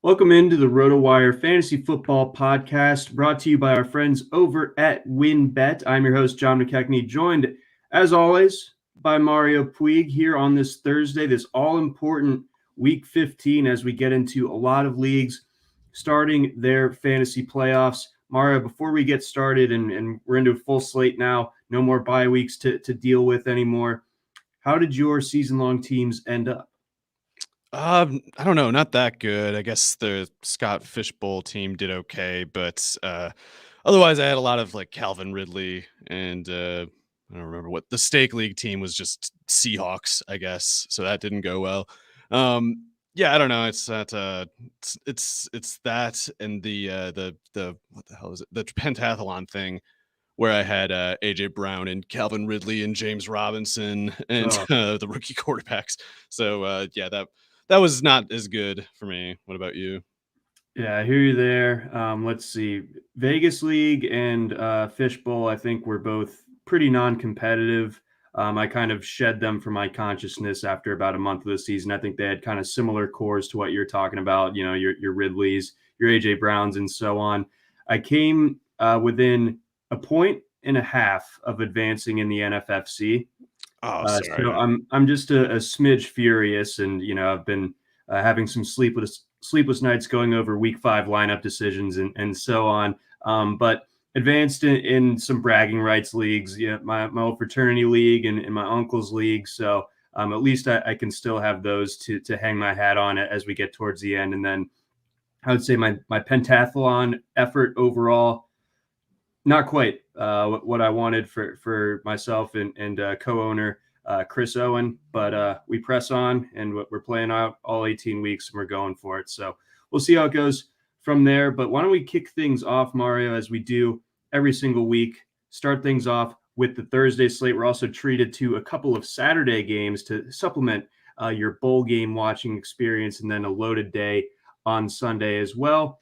Welcome into the Rotowire Fantasy Football Podcast, brought to you by our friends over at WinBet. I'm your host, John McKechnie, joined, as always, by Mario Puig here on this Thursday, this all-important Week 15 as we get into a lot of leagues starting their fantasy playoffs. Mario, before we get started, and we're into a full slate now, no more bye weeks to deal with anymore, how did your season-long teams end up? I don't know, not that good. I guess the Scott Fishbowl team did okay, but otherwise I had a lot of like Calvin Ridley and I don't remember what the Stake League team was, just Seahawks, I guess. So that didn't go well. Yeah, I don't know. It's that it's that and the what the hell is it? The pentathlon thing where I had AJ Brown and Calvin Ridley and James Robinson and Oh. the rookie quarterbacks. So yeah, that was not as good for me. What about you? Yeah, I hear you there. Let's see. Vegas League and Fishbowl, I think, were both pretty non-competitive. I kind of shed them from my consciousness after about a month of the season. I think they had kind of similar cores to what you're talking about, you know, your Ridleys, your AJ Browns, and so on. I came within a point and a half of advancing in the NFFC. Oh, So sorry. I'm just a smidge furious, and I've been having some sleepless nights going over Week 5 lineup decisions and so on. But advanced in some bragging rights leagues, my old fraternity league and my uncle's league. So at least I can still have those to hang my hat on as we get towards the end. And then I would say my pentathlon effort overall, not quite what I wanted for myself and co-owner Chris Owen, but we press on and we're playing out all 18 weeks and we're going for it. So we'll see how it goes from there. But why don't we kick things off, Mario, as we do every single week? Start things off with the Thursday slate. We're also treated to a couple of Saturday games to supplement your bowl game watching experience, and then a loaded day on Sunday as well.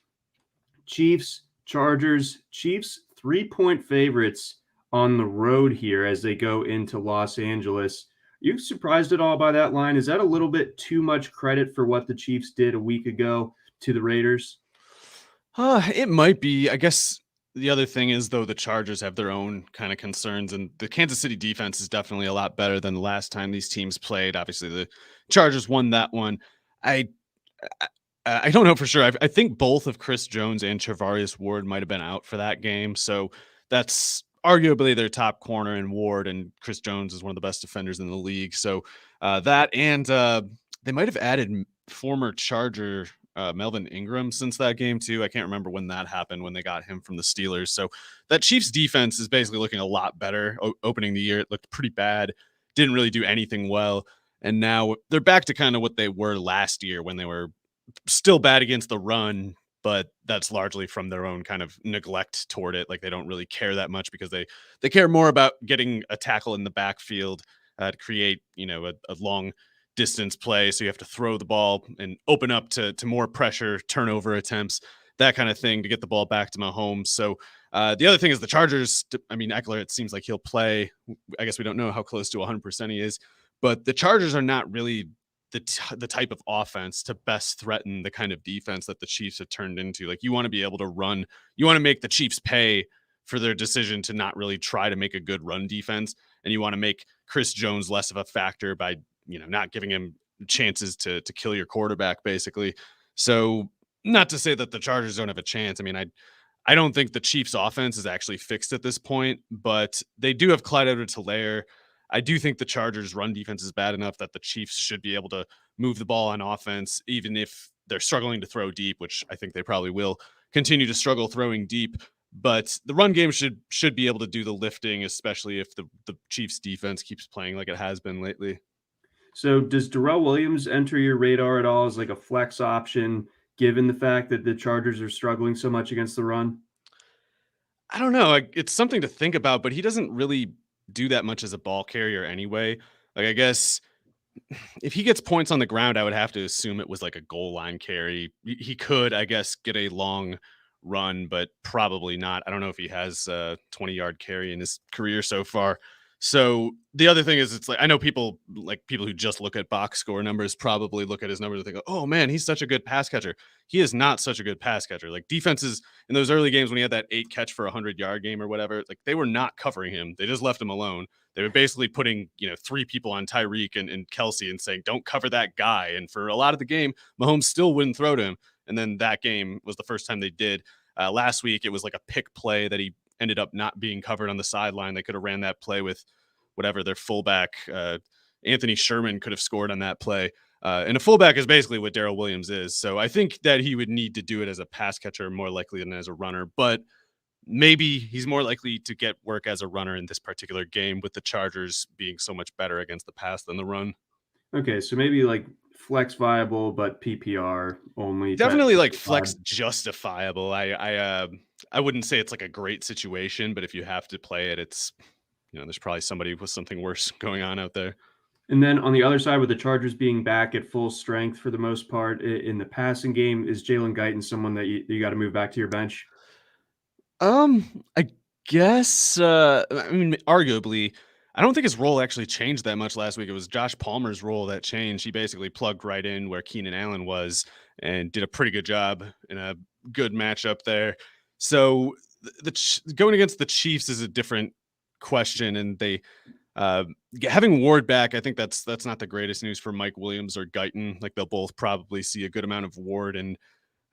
Chiefs, Chargers, Chiefs 3-point favorites on the road here as they go into Los Angeles. Are you surprised at all by that line? Is that a little bit too much credit for what the Chiefs did a week ago to the Raiders? It might be. I guess the other thing is, though, the Chargers have their own kind of concerns, and the Kansas City defense is definitely a lot better than the last time these teams played. Obviously, the Chargers won that one. I I, I don't know for sure. I think both of Chris Jones and Travarius Ward might have been out for that game, so that's arguably their top corner in Ward, and Chris Jones is one of the best defenders in the league. So that and they might have added former Charger Melvin Ingram since that game too. I can't remember when that happened, when they got him from the Steelers. So that Chiefs defense is basically looking a lot better. Opening the year, it looked pretty bad. Didn't really do anything well. And now they're back to kind of what they were last year when they were still bad against the run, but that's largely from their own kind of neglect toward it. Like they don't really care that much because they care more about getting a tackle in the backfield to create, a long distance play. So you have to throw the ball and open up to more pressure, turnover attempts, that kind of thing to get the ball back to Mahomes. So the other thing is the Chargers. I mean, Eckler, it seems like he'll play. I guess we don't know how close to 100% he is, but the Chargers are not really the type of offense to best threaten the kind of defense that the Chiefs have turned into. Like you want to be able to run, you want to make the Chiefs pay for their decision to not really try to make a good run defense, and you want to make Chris Jones less of a factor by not giving him chances to kill your quarterback basically. So not to say that the Chargers don't have a chance. I mean, I don't think the Chiefs offense is actually fixed at this point, but they do have Clyde Edwards-Helaire. I do think the Chargers run defense is bad enough that the Chiefs should be able to move the ball on offense, even if they're struggling to throw deep, which I think they probably will continue to struggle throwing deep. But the run game should be able to do the lifting, especially if the Chiefs defense keeps playing like it has been lately. So does Darrell Williams enter your radar at all as like a flex option, given the fact that the Chargers are struggling so much against the run? I don't know. Like, it's something to think about, but he doesn't really do that much as a ball carrier anyway. Like, I guess if he gets points on the ground, I would have to assume it was like a goal line carry. He could, I guess, get a long run, but probably not. I don't know if he has a 20-yard carry in his career so far. So the other thing is, it's like, I know people who just look at box score numbers probably look at his numbers and think, oh man, he's such a good pass catcher. He is not such a good pass catcher. Like, defenses in those early games when he had that 8 catch for 100-yard game or whatever, like, they were not covering him. They just left him alone. They were basically putting 3 people on Tyreek and Kelsey and saying, don't cover that guy. And for a lot of the game, Mahomes still wouldn't throw to him. And then that game was the first time they did. Last week, it was like a pick play that he ended up not being covered on the sideline. They could have ran that play with whatever their fullback, Anthony Sherman, could have scored on that play. And a fullback is basically what Darrell Williams is. So I think that he would need to do it as a pass catcher more likely than as a runner. But maybe he's more likely to get work as a runner in this particular game, with the Chargers being so much better against the pass than the run. Okay, so maybe like flex viable, but PPR only. Definitely like flex justifiable. I wouldn't say it's like a great situation, but if you have to play it, it's, there's probably somebody with something worse going on out there. And then on the other side, with the Chargers being back at full strength for the most part in the passing game, is Jalen Guyton someone that you got to move back to your bench? I guess, I mean, arguably, I don't think his role actually changed that much last week. It was Josh Palmer's role that changed. He basically plugged right in where Keenan Allen was and did a pretty good job in a good matchup there. So going against the Chiefs is a different question, and they having Ward back, I think that's not the greatest news for Mike Williams or Guyton. Like, they'll both probably see a good amount of Ward and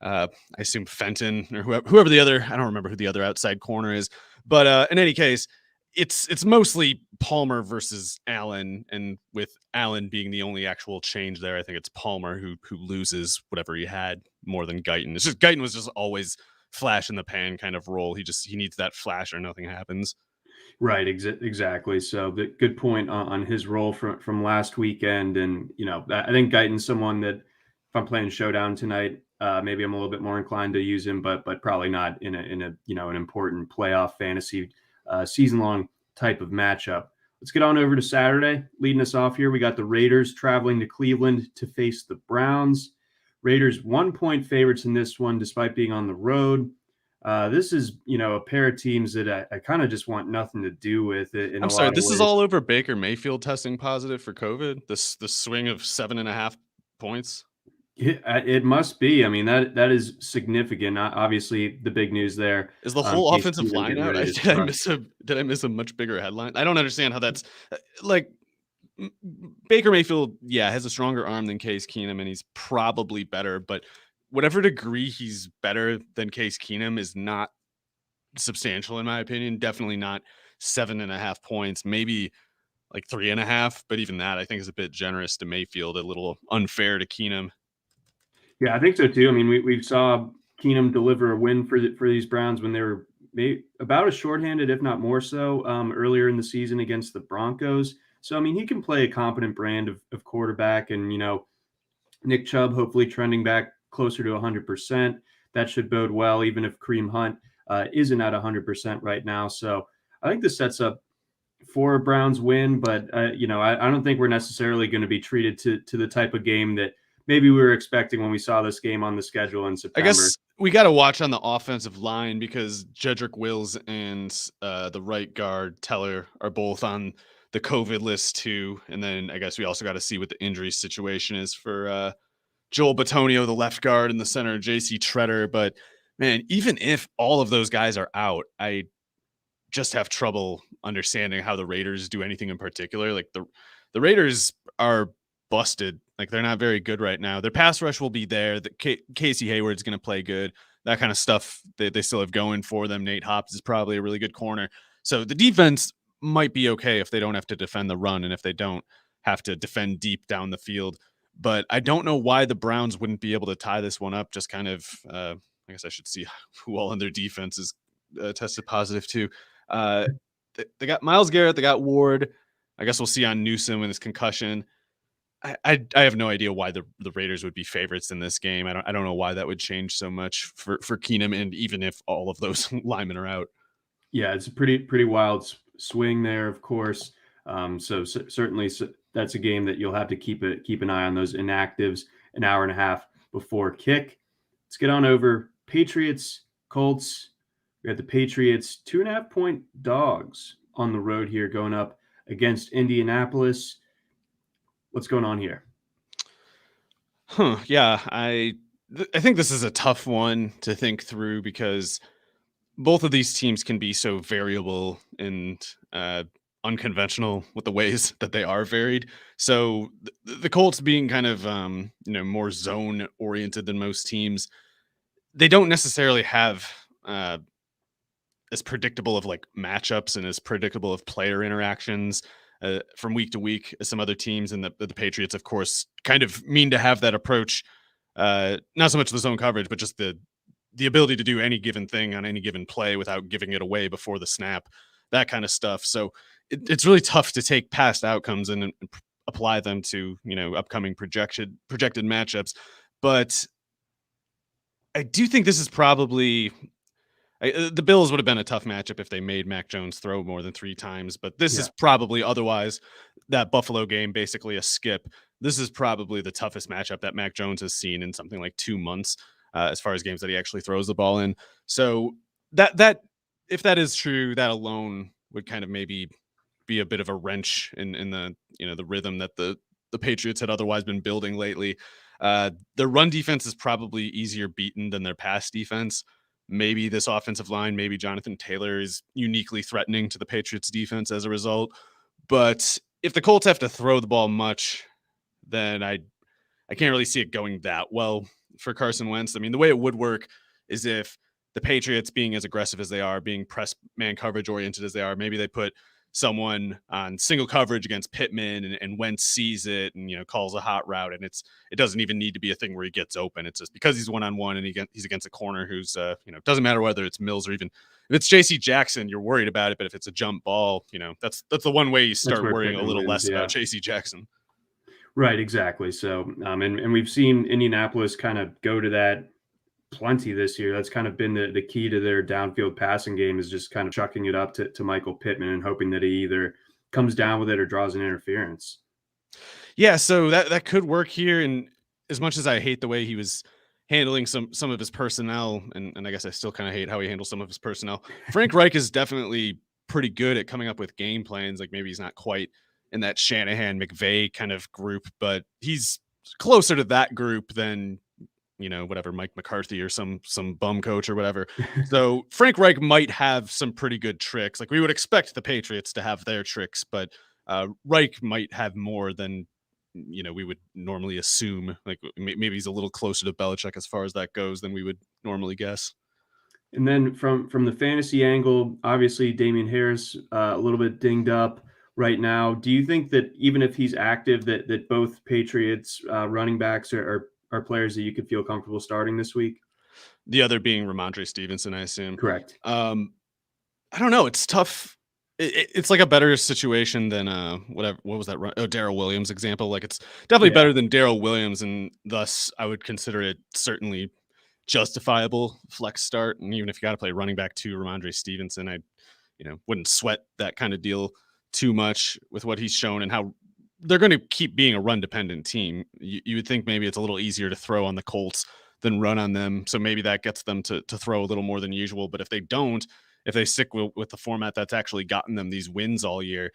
I assume Fenton or whoever the other, I don't remember who the other outside corner is, but in any case, it's mostly Palmer versus Allen, and with Allen being the only actual change there, I think it's Palmer who loses whatever he had more than Guyton. It's just Guyton was just always flash in the pan kind of role. He needs that flash or nothing happens. Right, exactly. So good point on his role from last weekend, and I think Guyton's someone that if I'm playing Showdown tonight, maybe I'm a little bit more inclined to use him, but probably not in a an important playoff fantasy season long type of matchup. Let's get on over to Saturday. Leading us off here, we got the Raiders traveling to Cleveland to face the Browns. Raiders 1-point favorites in this one, despite being on the road. This is, a pair of teams that I kind of just want nothing to do with it. I'm sorry, this is all over Baker Mayfield testing positive for COVID. The swing of 7.5 points. It must be. I mean, that is significant. Obviously, the big news there is the whole offensive line out. Did I miss a much bigger headline? I don't understand how that's like. Baker Mayfield, has a stronger arm than Case Keenum, and he's probably better. But whatever degree he's better than Case Keenum is not substantial, in my opinion. Definitely not 7.5 points. Maybe like 3.5. But even that, I think, is a bit generous to Mayfield. A little unfair to Keenum. Yeah, I think so too. I mean, we saw Keenum deliver a win for these Browns when they were about as shorthanded, if not more so, earlier in the season against the Broncos. So, I mean, he can play a competent brand of quarterback, and, Nick Chubb hopefully trending back closer to 100%. That should bode well, even if Kareem Hunt isn't at 100% right now. So I think this sets up for a Browns win, but, I don't think we're necessarily going to be treated to the type of game that maybe we were expecting when we saw this game on the schedule in September. I guess we got to watch on the offensive line, because Jedrick Wills and the right guard Teller are both on the COVID list too. And then I guess we also got to see what the injury situation is for Joel Bitonio, the left guard, and the center JC Treader. But man, even if all of those guys are out, I just have trouble understanding how the Raiders do anything in particular. Like, the Raiders are busted. Like, they're not very good right now. Their pass rush will be there. Casey Hayward's going to play good. That kind of stuff they still have going for them. Nate Hobbs is probably a really good corner. So the defense might be okay if they don't have to defend the run and if they don't have to defend deep down the field. But I don't know why the Browns wouldn't be able to tie this one up. Just kind of, I guess I should see who all on their defense is tested positive too. They got Myles Garrett. They got Ward. I guess we'll see on Newsome and his concussion. I have no idea why the Raiders would be favorites in this game. I don't know why that would change so much for Keenum, and even if all of those linemen are out. Yeah, it's a pretty wild swing there, of course. Certainly that's a game that you'll have to keep an eye on those inactives an hour and a half before kick. Let's get on over Patriots Colts. We got the Patriots 2.5-point dogs on the road here, going up against Indianapolis. What's going on here? Yeah, I think this is a tough one to think through because both of these teams can be so variable and unconventional with the ways that they are varied. So the Colts being kind of more zone oriented than most teams, they don't necessarily have as predictable of like matchups and as predictable of player interactions from week to week as some other teams. And the Patriots, of course, kind of mean to have that approach. Not so much the zone coverage, but just the ability to do any given thing on any given play without giving it away before the snap, that kind of stuff. So it's really tough to take past outcomes and apply them to, upcoming projected matchups. But I do think this is probably the Bills would have been a tough matchup if they made Mac Jones throw more than 3 times, but this is probably otherwise that Buffalo game, basically a skip. This is probably the toughest matchup that Mac Jones has seen in something like 2 months, as far as games that he actually throws the ball in. So that if that is true, that alone would kind of maybe be a bit of a wrench in the the rhythm that the Patriots had otherwise been building lately. The run defense is probably easier beaten than their pass defense. Maybe this offensive line, maybe Jonathan Taylor is uniquely threatening to the Patriots defense as a result. But if the Colts have to throw the ball much, then I can't really see it going that well for Carson Wentz. I mean, the way it would work is if the Patriots, being as aggressive as they are, being press man coverage oriented as they are, maybe they put someone on single coverage against Pittman and Wentz sees it and, calls a hot route. And it doesn't even need to be a thing where he gets open. It's just because he's one-on-one and he's against a corner who's, doesn't matter whether it's Mills or even if it's JC Jackson, you're worried about it. But if it's a jump ball, that's the one way you start worrying Pittman a little wins, less about JC Jackson. Right, exactly. So, and we've seen Indianapolis kind of go to that plenty this year. That's kind of been the key to their downfield passing game, is just kind of chucking it up to Michael Pittman and hoping that he either comes down with it or draws an interference. Yeah, so that could work here. And as much as I hate the way he was handling some of his personnel, and I guess I still kind of hate how he handles some of his personnel, Frank Reich is definitely pretty good at coming up with game plans. Like maybe he's not quite in that Shanahan McVay kind of group, but he's closer to that group than whatever Mike McCarthy or some bum coach or whatever. So Frank Reich might have some pretty good tricks. Like we would expect the Patriots to have their tricks, but Reich might have more than we would normally assume. Like maybe he's a little closer to Belichick as far as that goes than we would normally guess. And then from the fantasy angle, obviously Damian Harris a little bit dinged up right now. Do you think that even if he's active, that both Patriots running backs are players that you could feel comfortable starting this week? The other being Ramandre Stevenson, I assume. Correct. I don't know. It's tough. It's like a better situation than what was that? Darrell Williams example. Like it's definitely better than Darrell Williams, and thus I would consider it certainly justifiable flex start. And even if you got to play running back to Ramandre Stevenson, I wouldn't sweat that kind of deal too much with what he's shown and how they're going to keep being a run dependent team. You would think maybe it's a little easier to throw on the Colts than run on them. So maybe that gets them to throw a little more than usual. But if they don't, if they stick with the format that's actually gotten them these wins all year,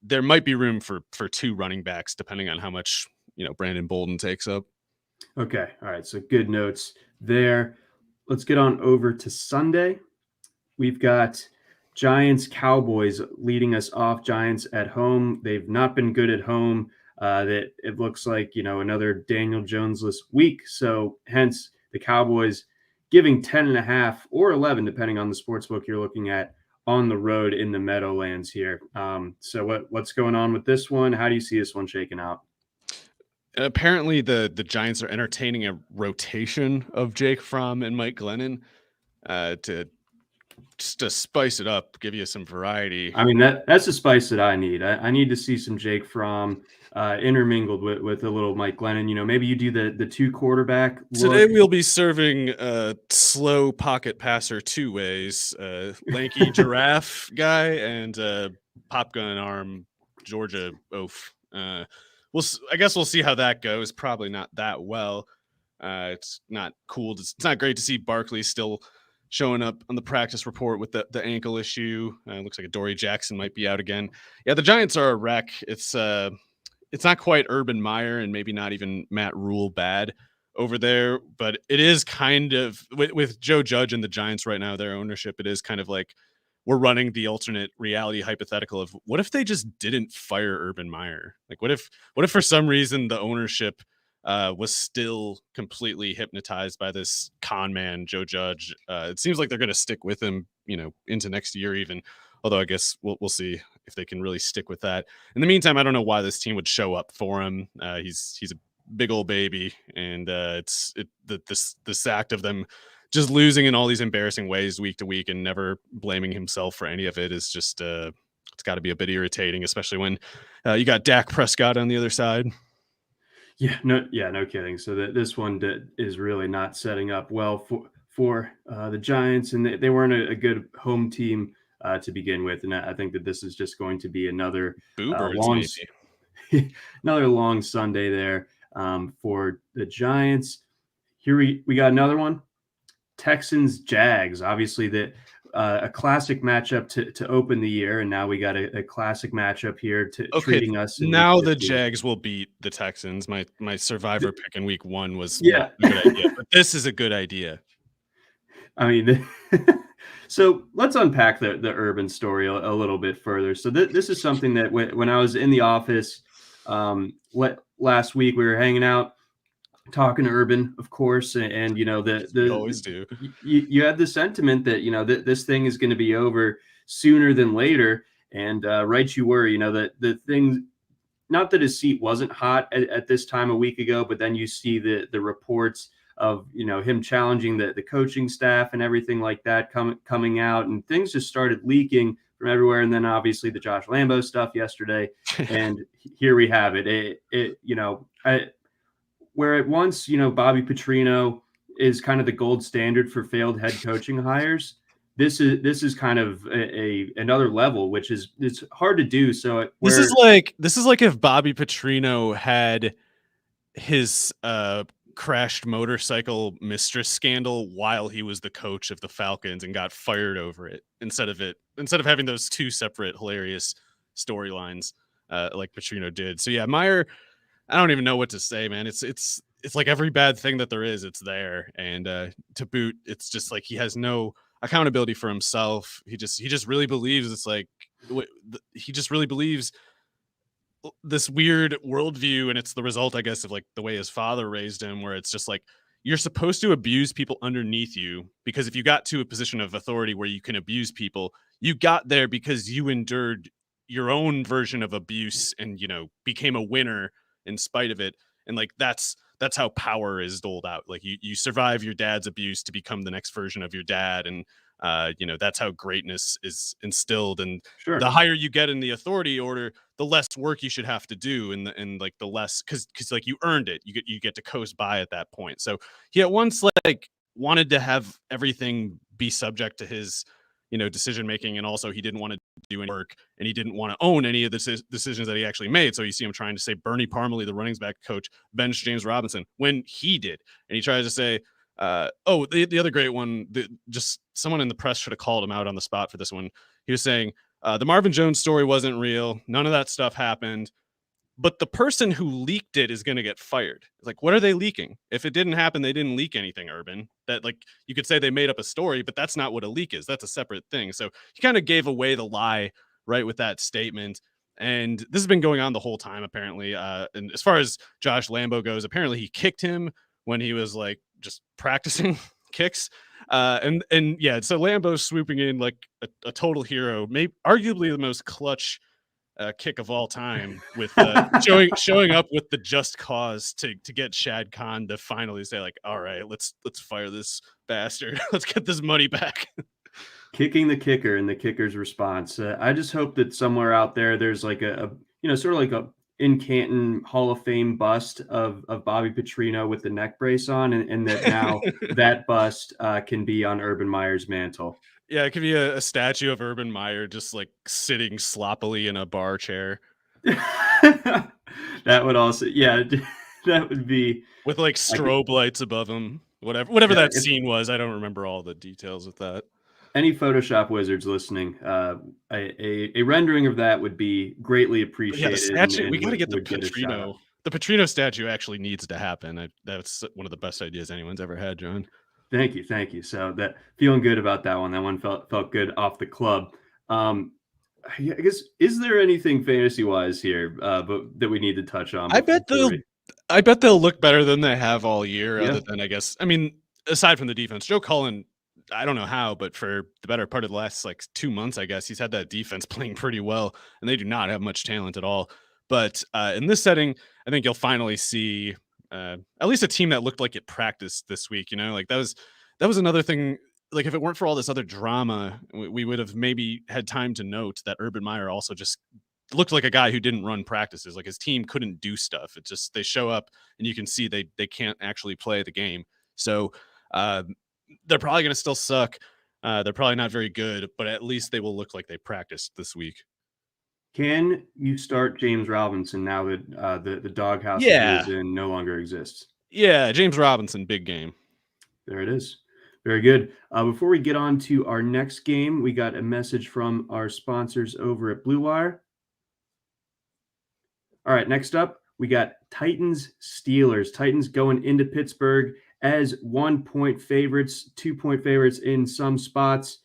there might be room for 2 running backs, depending on how much, Brandon Bolden takes up. Okay. All right. So good notes there. Let's get on over to Sunday. We've got Giants Cowboys leading us off. Giants at home. They've not been good at home. That it looks like, another Daniel Jones-less week. So hence the Cowboys giving 10.5 or 11, depending on the sportsbook you're looking at, on the road in the Meadowlands here. So what's going on with this one? How do you see this one shaking out? Apparently the Giants are entertaining a rotation of Jake Fromm and Mike Glennon to spice it up, give you some variety. I mean, that's the spice that I need. I need to see some Jake Fromm intermingled with a little Mike Glennon. Maybe you do the 2 quarterback look. Today we'll be serving a slow pocket passer 2 ways, lanky giraffe guy and pop gun arm Georgia oaf. I guess we'll see how that goes. Probably not that well. It's not cool. It's not great to see Barkley still showing up on the practice report with the ankle issue. Looks like Adoree Jackson might be out again. Yeah, the Giants are a wreck. It's not quite Urban Meyer and maybe not even Matt Rule bad over there, but it is kind of with Joe Judge and the Giants right now, their ownership, it is kind of like we're running the alternate reality hypothetical of what if they just didn't fire Urban Meyer? Like what if for some reason the ownership was still completely hypnotized by this con man, Joe Judge. It seems like they're going to stick with him, into next year even. Although I guess we'll see if they can really stick with that. In the meantime, I don't know why this team would show up for him. He's a big old baby, and this act of them just losing in all these embarrassing ways week to week and never blaming himself for any of it is just it's got to be a bit irritating, especially when you got Dak Prescott on the other side. Yeah, no kidding. So this one is really not setting up well for the Giants, and they weren't a good home team to begin with. And I think that this is just going to be another another long Sunday there for the Giants. Here we got another one. Texans Jags, obviously a classic matchup to open the year, and now we got a classic matchup here treating us. Now the Jags will beat the Texans. My survivor pick in week 1 was a good idea, but this is a good idea. I mean, so let's unpack the Urban story a little bit further. So this is something that when I was in the office last week, we were hanging out, talking to Urban, of course, and you always do. You had the sentiment that this thing is going to be over sooner than later, and right you were. That the thing, not that his seat wasn't hot at this time a week ago, but then you see the reports of him challenging the coaching staff and everything like that coming out, and things just started leaking from everywhere. And then obviously the Josh Lambo stuff yesterday, and here we have it. Where at once, Bobby Petrino is kind of the gold standard for failed head coaching hires. This is kind of another level, which it's hard to do. So this is like if Bobby Petrino had his crashed motorcycle mistress scandal while he was the coach of the Falcons and got fired over it instead of having those two separate hilarious storylines like Petrino did. So yeah, Meyer, I don't even know what to say, man. It's like every bad thing that there is, it's there. And to boot, it's just like he has no accountability for himself. He just really believes he just really believes this weird worldview, and it's the result, I guess, of like the way his father raised him, where it's just like you're supposed to abuse people underneath you, because if you got to a position of authority where you can abuse people, you got there because you endured your own version of abuse and became a winner in spite of it. And like that's how power is doled out. Like you survive your dad's abuse to become the next version of your dad, and that's how greatness is instilled. And sure, the higher you get in the authority order, the less work you should have to do, and like the less, because like you earned it, you get to coast by at that point. So he at once like wanted to have everything be subject to his decision making, and also he didn't want to do any work, and he didn't want to own any of the decisions that he actually made. So you see him trying to say Bernie Parmalee, the running back coach, bench James Robinson when he did, and he tries to say the other great one, just someone in the press should have called him out on the spot for this one. He was saying the Marvin Jones story wasn't real, none of that stuff happened, but the person who leaked it is going to get fired. Like, what are they leaking? If it didn't happen, they didn't leak anything, Urban. That, like, you could say they made up a story, but that's not what a leak is. That's a separate thing. So he kind of gave away the lie right with that statement. And this has been going on the whole time, apparently. And as far as Josh Lambo goes, apparently he kicked him when he was like just practicing kicks. And yeah, so Lambo swooping in like a total hero, maybe arguably the most clutch kick of all time, with showing up with the just cause to get Shad Khan to finally say like, all right, let's fire this bastard. Let's get this money back. Kicking the kicker and the kicker's response. I just hope that somewhere out there there's like a sort of like a in Canton Hall of Fame bust of Bobby Petrino with the neck brace on, and that now that bust can be on Urban Meyer's mantle. Yeah, it could be a statue of Urban Meyer just like sitting sloppily in a bar chair. That would also, yeah, that would be with like strobe lights above him. Whatever that scene was. I don't remember all the details of that. Any Photoshop wizards listening, a rendering of that would be greatly appreciated. Yeah, the statue. We got to get the get a shout out. Petrino. The Petrino statue actually needs to happen. That's one of the best ideas anyone's ever had, John. Thank you. So that feeling good about that one. That one felt good off the club. I guess, is there anything fantasy wise here, but that we need to touch on? I bet they'll look better than they have all year. Yeah. Other than, I guess, I mean, aside from the defense, Joe Cullen, I don't know how, but for the better part of the last 2 months, I guess he's had that defense playing pretty well, and they do not have much talent at all. But in this setting, I think you'll finally see at least a team that looked like it practiced this week. That was another thing. Like, if it weren't for all this other drama, we would have maybe had time to note that Urban Meyer also just looked like a guy who didn't run practices. Like, his team couldn't do stuff. It's just they show up and you can see they can't actually play the game. So they're probably going to still suck. They're probably not very good, but at least they will look like they practiced this week. Can you start James Robinson now that the doghouse is in no longer exists? Yeah, James Robinson, big game. There it is. Very good. Before we get on to our next game, we got a message from our sponsors over at Blue Wire. All right, next up, we got Titans-Steelers. Titans going into Pittsburgh as 1-point favorites, 2-point favorites in some spots.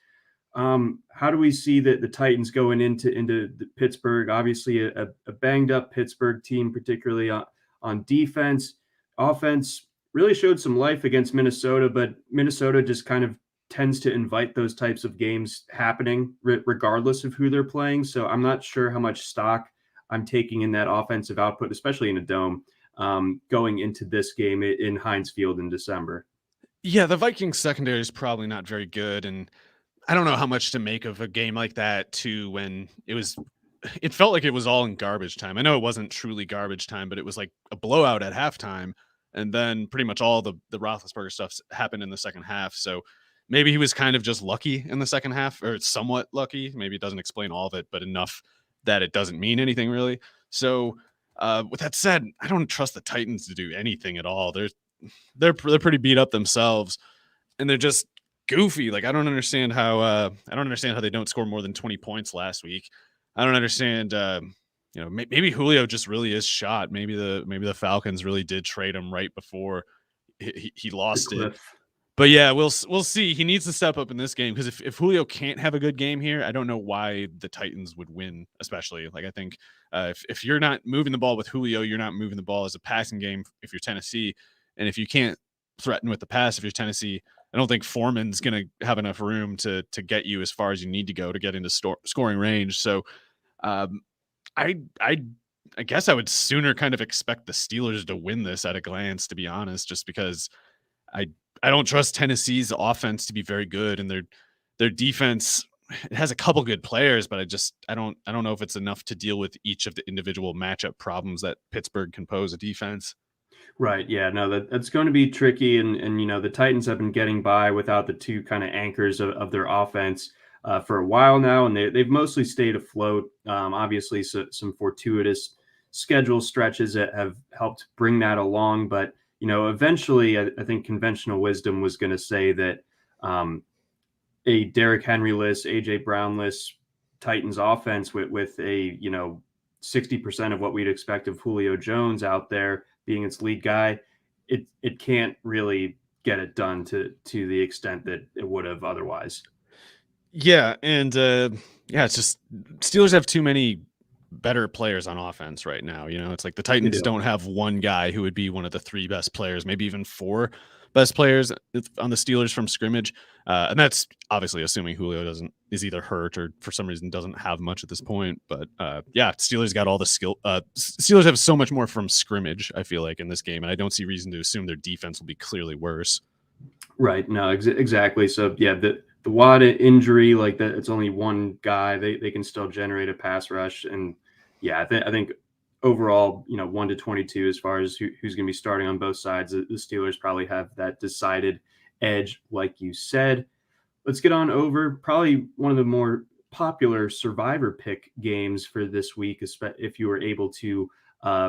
How do we see the Titans going into Pittsburgh? Obviously, a banged-up Pittsburgh team, particularly on defense. Offense really showed some life against Minnesota, but Minnesota just kind of tends to invite those types of games happening regardless of who they're playing. So I'm not sure how much stock I'm taking in that offensive output, especially in a dome, going into this game in Heinz Field in December. Yeah, the Vikings secondary is probably not very good, and I don't know how much to make of a game like that too, when it felt like it was all in garbage time. I know it wasn't truly garbage time, but it was like a blowout at halftime. And then pretty much all the Roethlisberger stuff happened in the second half. So maybe he was kind of just lucky in the second half, or somewhat lucky. Maybe it doesn't explain all of it, but enough that it doesn't mean anything really. So with that said, I don't trust the Titans to do anything at all. They're pretty beat up themselves, and they're just goofy. Like, I don't understand how they don't score more than 20 points last week. I don't understand. Maybe Julio just really is shot. Maybe the Falcons really did trade him right before he lost it. But yeah, we'll see. He needs to step up in this game, because if Julio can't have a good game here, I don't know why the Titans would win. Especially, I think if you're not moving the ball with Julio, you're not moving the ball as a passing game if you're Tennessee, and if you can't threaten with the pass if you're Tennessee, I don't think Foreman's going to have enough room to get you as far as you need to go to get into scoring range. So I guess I would sooner kind of expect the Steelers to win this at a glance, to be honest, just because I don't trust Tennessee's offense to be very good, and their defense, it has a couple good players, but I don't know if it's enough to deal with each of the individual matchup problems that Pittsburgh can pose a defense. Right. Yeah, no, that's going to be tricky. And the Titans have been getting by without the two kind of anchors of their offense for a while now, and they've mostly stayed afloat. Obviously, some fortuitous schedule stretches that have helped bring that along. But, eventually, I think conventional wisdom was going to say that a Derrick Henry-less, A.J. Brown-less Titans offense with a, 60% of what we'd expect of Julio Jones out there being its lead guy, it can't really get it done to the extent that it would have otherwise. Yeah, and it's just Steelers have too many better players on offense right now. It's like the Titans don't have one guy who would be one of the three best players, maybe even four best players on the Steelers from scrimmage. And that's obviously assuming Julio is either hurt or for some reason doesn't have much at this point. But Steelers got all the skill. Steelers have so much more from scrimmage, I feel like, in this game. And I don't see reason to assume their defense will be clearly worse. Right. No, exactly. So, yeah, the Watt injury, like that, it's only one guy. They can still generate a pass rush. And, yeah, I think overall, 1 to 22 as far as who's going to be starting on both sides, the Steelers probably have that decided edge, like you said. Let's get on over probably one of the more popular survivor pick games for this week, if you were able to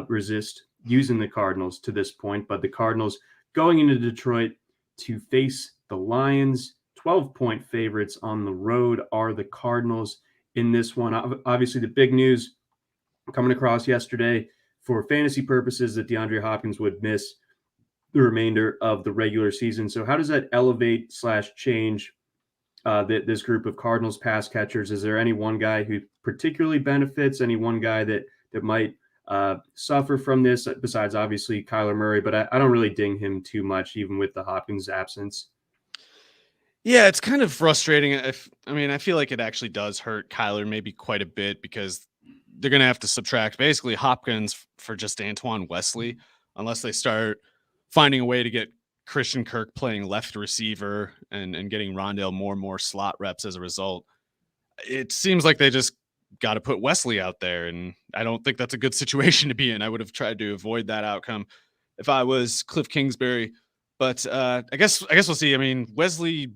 resist using the Cardinals to this point. But the Cardinals going into Detroit, to face the Lions. 12-point favorites on the road are the Cardinals in this one. Obviously, the big news coming across yesterday for fantasy purposes that DeAndre Hopkins would miss the remainder of the regular season. So how does that elevate / change this group of Cardinals pass catchers? Is there any one guy who particularly benefits, any one guy that might suffer from this, besides obviously Kyler Murray? But I don't really ding him too much, even with the Hopkins absence. Yeah, it's kind of frustrating. I feel like it actually does hurt Kyler maybe quite a bit, because they're going to have to subtract basically Hopkins for just Antoine Wesley, unless they start finding a way to get Christian Kirk playing left receiver and getting Rondale more and more slot reps as a result. It seems like they just got to put Wesley out there, and I don't think that's a good situation to be in. I would have tried to avoid that outcome if I was Cliff Kingsbury, but I guess we'll see. I mean, Wesley,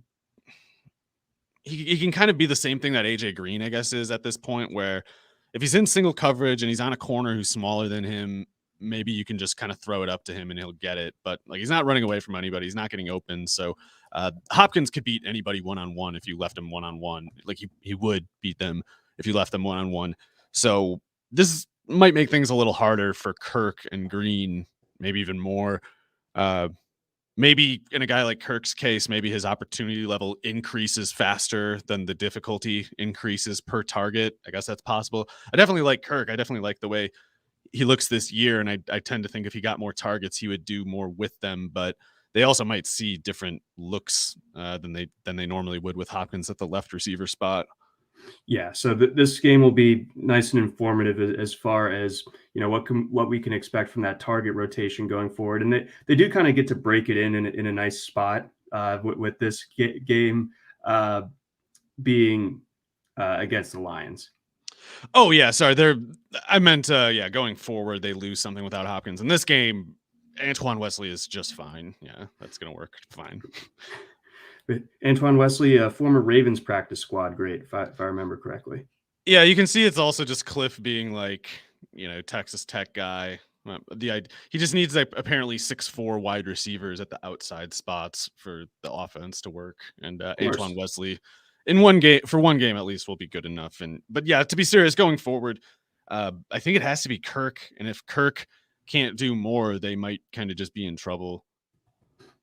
he can kind of be the same thing that AJ Green, I guess, is at this point, where if he's in single coverage and he's on a corner who's smaller than him, maybe you can just kind of throw it up to him and he'll get it. But like, he's not running away from anybody. He's not getting open. So Hopkins could beat anybody one-on-one if you left him one-on-one. Like he would beat them if you left them one-on-one. So this might make things a little harder for Kirk and Green, maybe even more. Maybe in a guy like Kirk's case, maybe his opportunity level increases faster than the difficulty increases per target. I guess that's possible. I definitely like Kirk. I definitely like the way he looks this year, and I tend to think if he got more targets, he would do more with them. But they also might see different looks than they normally would with Hopkins at the left receiver spot. Yeah, so this game will be nice and informative as far as, you know, what we can expect from that target rotation going forward. And they do kind of get to break it in a nice spot with this game being against the Lions. Oh yeah, sorry. I meant going forward, they lose something without Hopkins. In this game, Antoine Wesley is just fine. Yeah, that's gonna work fine. Antoine Wesley, a former Ravens practice squad great, if I remember correctly. Yeah, you can see it's also just Cliff being like, Texas Tech guy. He just needs apparently 6'4" wide receivers at the outside spots for the offense to work. And Antoine Wesley in one game at least will be good enough. But yeah, to be serious, going forward, I think it has to be Kirk. And if Kirk can't do more, they might kind of just be in trouble.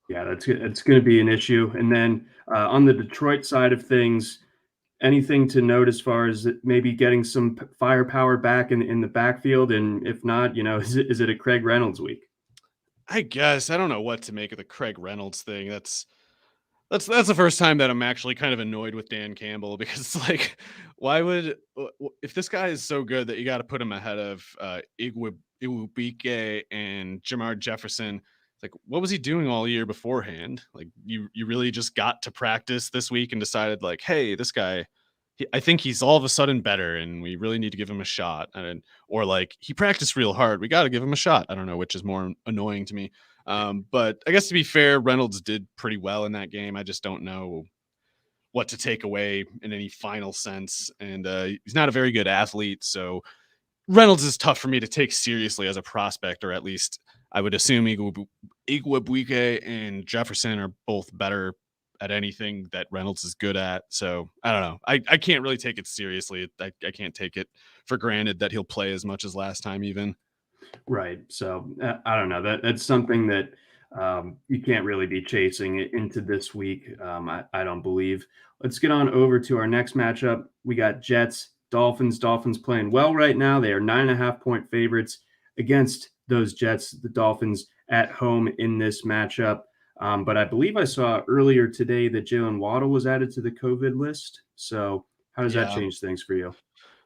Yeah, it's going to be an issue. And then on the Detroit side of things, anything to note as far as maybe getting some firepower back in the backfield? And if not, is it a Craig Reynolds week? I guess I don't know what to make of the Craig Reynolds thing. That's the first time that I'm actually kind of annoyed with Dan Campbell, because it's like, if this guy is so good that you got to put him ahead of Iwubuike and Jamar Jefferson, like, what was he doing all year beforehand? Like, you really just got to practice this week and decided, like, hey, this guy, I think he's all of a sudden better and we really need to give him a shot. Or like, he practiced real hard, we got to give him a shot. I don't know which is more annoying to me. But I guess, to be fair, Reynolds did pretty well in that game. I just don't know what to take away in any final sense. And he's not a very good athlete. So Reynolds is tough for me to take seriously as a prospect, or at least I would assume Iwubuike and Jefferson are both better at anything that Reynolds is good at. So I don't know. I can't really take it seriously. I can't take it for granted that he'll play as much as last time even. Right. So I don't know. That's something that you can't really be chasing into this week. I don't believe. Let's get on over to our next matchup. We got Jets, Dolphins. Dolphins playing well right now. They are 9.5-point favorites against those Jets, the Dolphins at home in this matchup. But I believe I saw earlier today that Jalen Waddle was added to the COVID list. So how does that change things for you?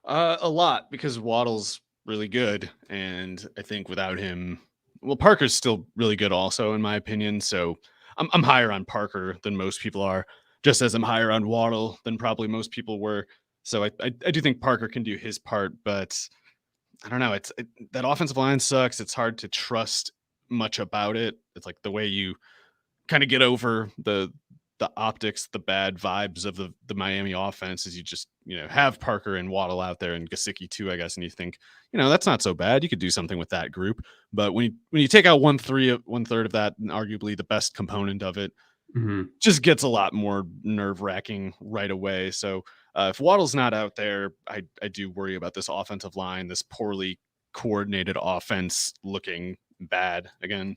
A lot, because Waddle's really good. And I think without him, well, Parker's still really good also, in my opinion. So I'm higher on Parker than most people are, just as I'm higher on Waddle than probably most people were. So I do think Parker can do his part, but I don't know. That offensive line sucks. It's hard to trust much about it. It's like the way you kind of get over the optics, the bad vibes of the Miami offense is you just, have Parker and Waddle out there, and Gesicki too, I guess. And you think, that's not so bad. You could do something with that group. But when you take out one third of that, and arguably the best component of it, just gets a lot more nerve-wracking right away. So if Waddle's not out there, I do worry about this offensive line, this poorly coordinated offense looking bad again.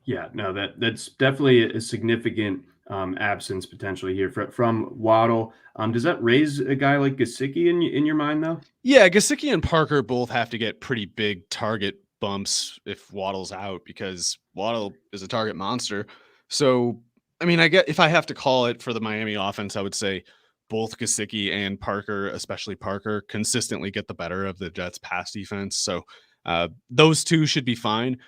Yeah, no, that's definitely a significant absence potentially here from Waddle. Does that raise a guy like Gesicki in your mind though? Yeah, Gesicki and Parker both have to get pretty big target bumps if Waddle's out, because Waddle is a target monster. So, I mean, I get, if I have to call it for the Miami offense, I would say both Gesicki and Parker, especially Parker, consistently get the better of the Jets' pass defense. So those two should be fine.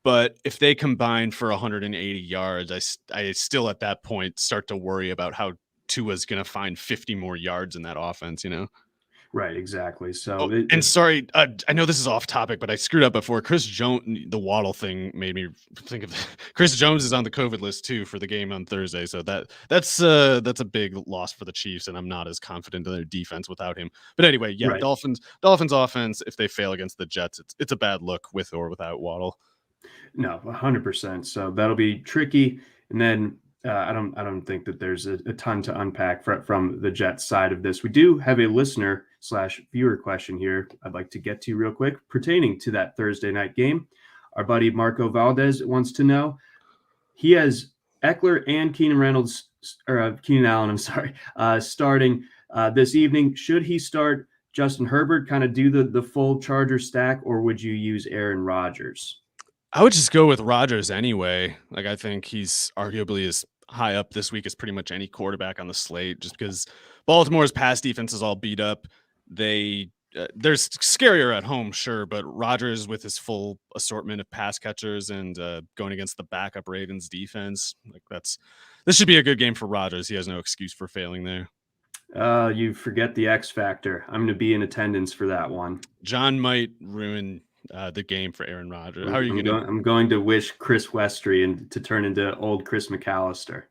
But if they combine for 180 yards, I still at that point start to worry about how Tua's going to find 50 more yards in that offense, you know? Right, exactly. Oh, So and sorry, I know this is off topic, but I screwed up before. Chris Jones, the Waddle thing made me think of Chris Jones is on the COVID list too for the game on Thursday. So that's a big loss for the Chiefs, and I'm not as confident in their defense without him. But anyway, yeah, right. Dolphins offense, if they fail against the Jets, it's a bad look with or without Waddle. No, 100%. So that'll be tricky. And then I don't think that there's a ton to unpack from the Jets side of this. We do have a listener/viewer question here I'd like to get to real quick pertaining to that Thursday night game. Our buddy Marco Valdez wants to know. He has Eckler and Keenan Allen, I'm sorry, starting this evening. Should he start Justin Herbert, kind of do the full Charger stack, or would you use Aaron Rodgers? I would just go with Rodgers anyway. Like, I think he's arguably as high up this week as pretty much any quarterback on the slate, just because Baltimore's pass defense is all beat up. They're scarier at home, sure, but Rodgers with his full assortment of pass catchers and going against the backup Ravens defense, like this should be a good game for Rodgers. He has no excuse for failing there. You forget the X factor. I'm going to be in attendance for that one. John might ruin the game for Aaron Rodgers. How are you going to? I'm going to wish Chris Westry and to turn into old Chris McAllister.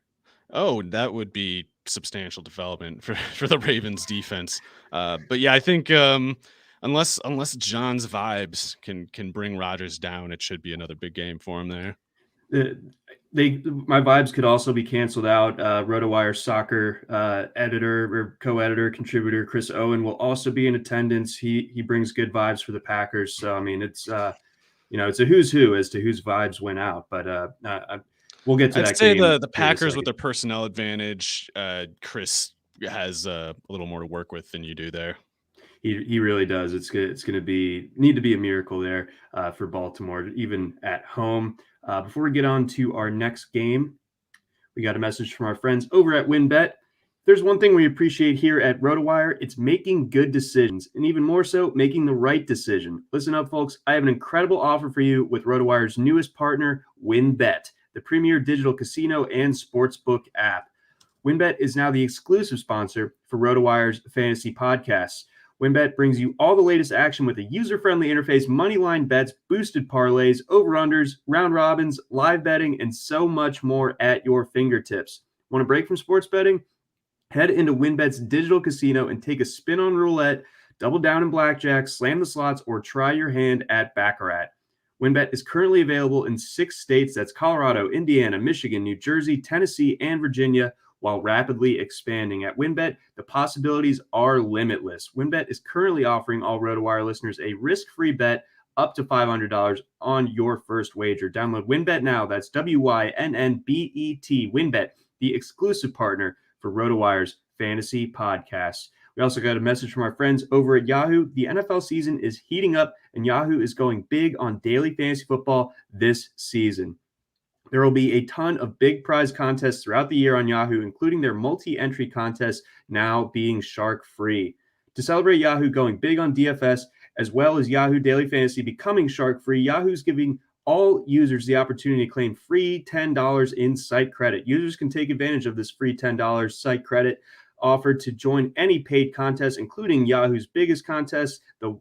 Oh, that would be substantial development for the Ravens defense. But yeah, I think unless John's vibes can bring Rodgers down, it should be another big game for him there. My vibes could also be canceled out. Rotowire soccer editor or co-editor contributor Chris Owen will also be in attendance. He brings good vibes for the Packers. So I mean, it's it's a who's who as to whose vibes went out. But we'll get to that. I'd say the Packers with their personnel advantage. Chris has a little more to work with than you do there. He really does. It's going to need to be a miracle there for Baltimore, even at home. Before we get on to our next game, we got a message from our friends over at WynnBET. There's one thing we appreciate here at Rotowire. It's making good decisions, and even more so, making the right decision. Listen up, folks. I have an incredible offer for you with Rotowire's newest partner, WynnBET, the premier digital casino and sportsbook app. WynnBET is now the exclusive sponsor for Rotowire's fantasy podcasts. WynnBET brings you all the latest action with a user-friendly interface, moneyline bets, boosted parlays, over-unders, round robins, live betting, and so much more at your fingertips. Want a break from sports betting? Head into WynnBET's digital casino and take a spin on roulette, double down in blackjack, slam the slots, or try your hand at Baccarat. WynnBET is currently available in 6 states. That's Colorado, Indiana, Michigan, New Jersey, Tennessee, and Virginia, while rapidly expanding. At WynnBET, the possibilities are limitless. WynnBET is currently offering all RotoWire listeners a risk-free bet up to $500 on your first wager. Download WynnBET now. That's WYNNBET. WynnBET, the exclusive partner for RotoWire's fantasy podcasts. We also got a message from our friends over at Yahoo. The NFL season is heating up, and Yahoo is going big on daily fantasy football this season. There will be a ton of big prize contests throughout the year on Yahoo, including their multi-entry contest now being shark-free. To celebrate Yahoo going big on DFS, as well as Yahoo Daily Fantasy becoming shark-free, Yahoo's giving all users the opportunity to claim free $10 in site credit. Users can take advantage of this free $10 site credit offered to join any paid contest, including Yahoo's biggest contest, the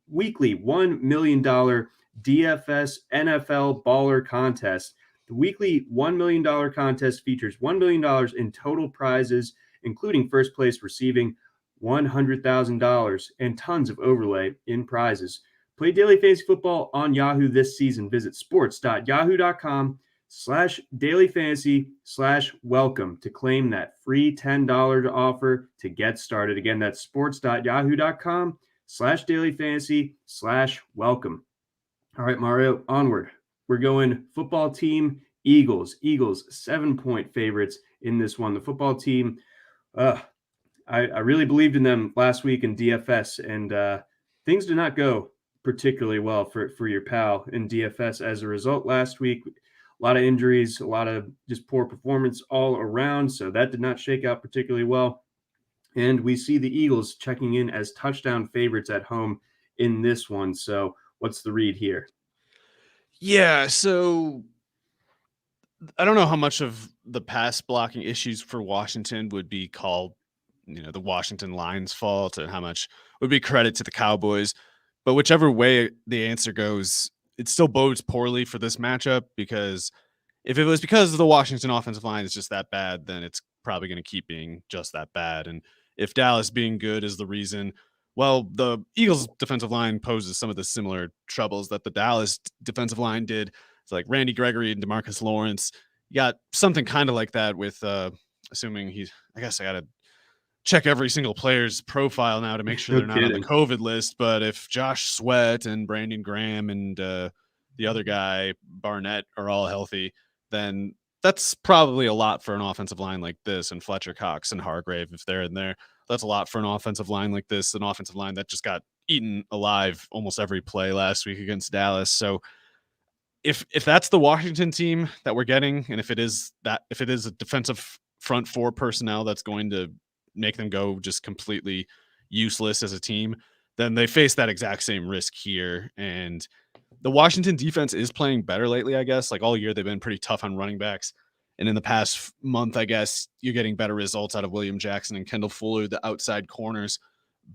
weekly $1 million DFS NFL Baller Contest. The weekly $1 million contest features $1 million in total prizes, including first place receiving $100,000 and tons of overlay in prizes. Play daily fantasy football on Yahoo this season. Visit sports.yahoo.com, sports.yahoo.com/dailyfantasy/welcome to claim that free $10 offer to get started. Again, that's sports.yahoo.com/dailyfantasy/welcome. All right, Mario, onward. We're going football team Eagles. Eagles 7-point favorites in this one. The football team, I really believed in them last week in DFS, and things did not go particularly well for your pal in DFS as a result last week. A lot of injuries, a lot of just poor performance all around, so that did not shake out particularly well. And we see the Eagles checking in as touchdown favorites at home in this one. So what's the read here? Yeah, so I don't know how much of the pass blocking issues for Washington would be called, the Washington line's fault, and how much would be credit to the Cowboys. But whichever way the answer goes, it still bodes poorly for this matchup, because if it was because the Washington offensive line is just that bad, then it's probably going to keep being just that bad. And if Dallas being good is the reason, well, the Eagles defensive line poses some of the similar troubles that the Dallas defensive line did. It's like Randy Gregory and DeMarcus Lawrence. You got something kind of like that with, assuming I guess I got to check every single player's profile now to make sure they're not on the COVID list. But if Josh Sweat and Brandon Graham and the other guy, Barnett, are all healthy, then that's probably a lot for an offensive line like this. And Fletcher Cox and Hargrave, if they're in there, that's a lot for an offensive line like this, an offensive line that just got eaten alive almost every play last week against Dallas. So if that's the Washington team that we're getting, and if it is a defensive front four personnel that's going to make them go just completely useless as a team, then they face that exact same risk here. And the Washington defense is playing better lately, I guess. Like all year, they've been pretty tough on running backs. And in the past month, I guess, you're getting better results out of William Jackson and Kendall Fuller, the outside corners.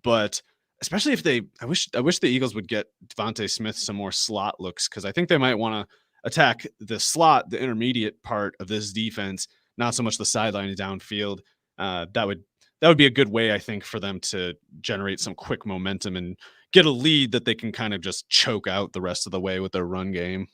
But especially if I wish the Eagles would get Devontae Smith some more slot looks, because I think they might want to attack the slot, the intermediate part of this defense, not so much the sideline and downfield. That would be a good way, I think, for them to generate some quick momentum and get a lead that they can kind of just choke out the rest of the way with their run game.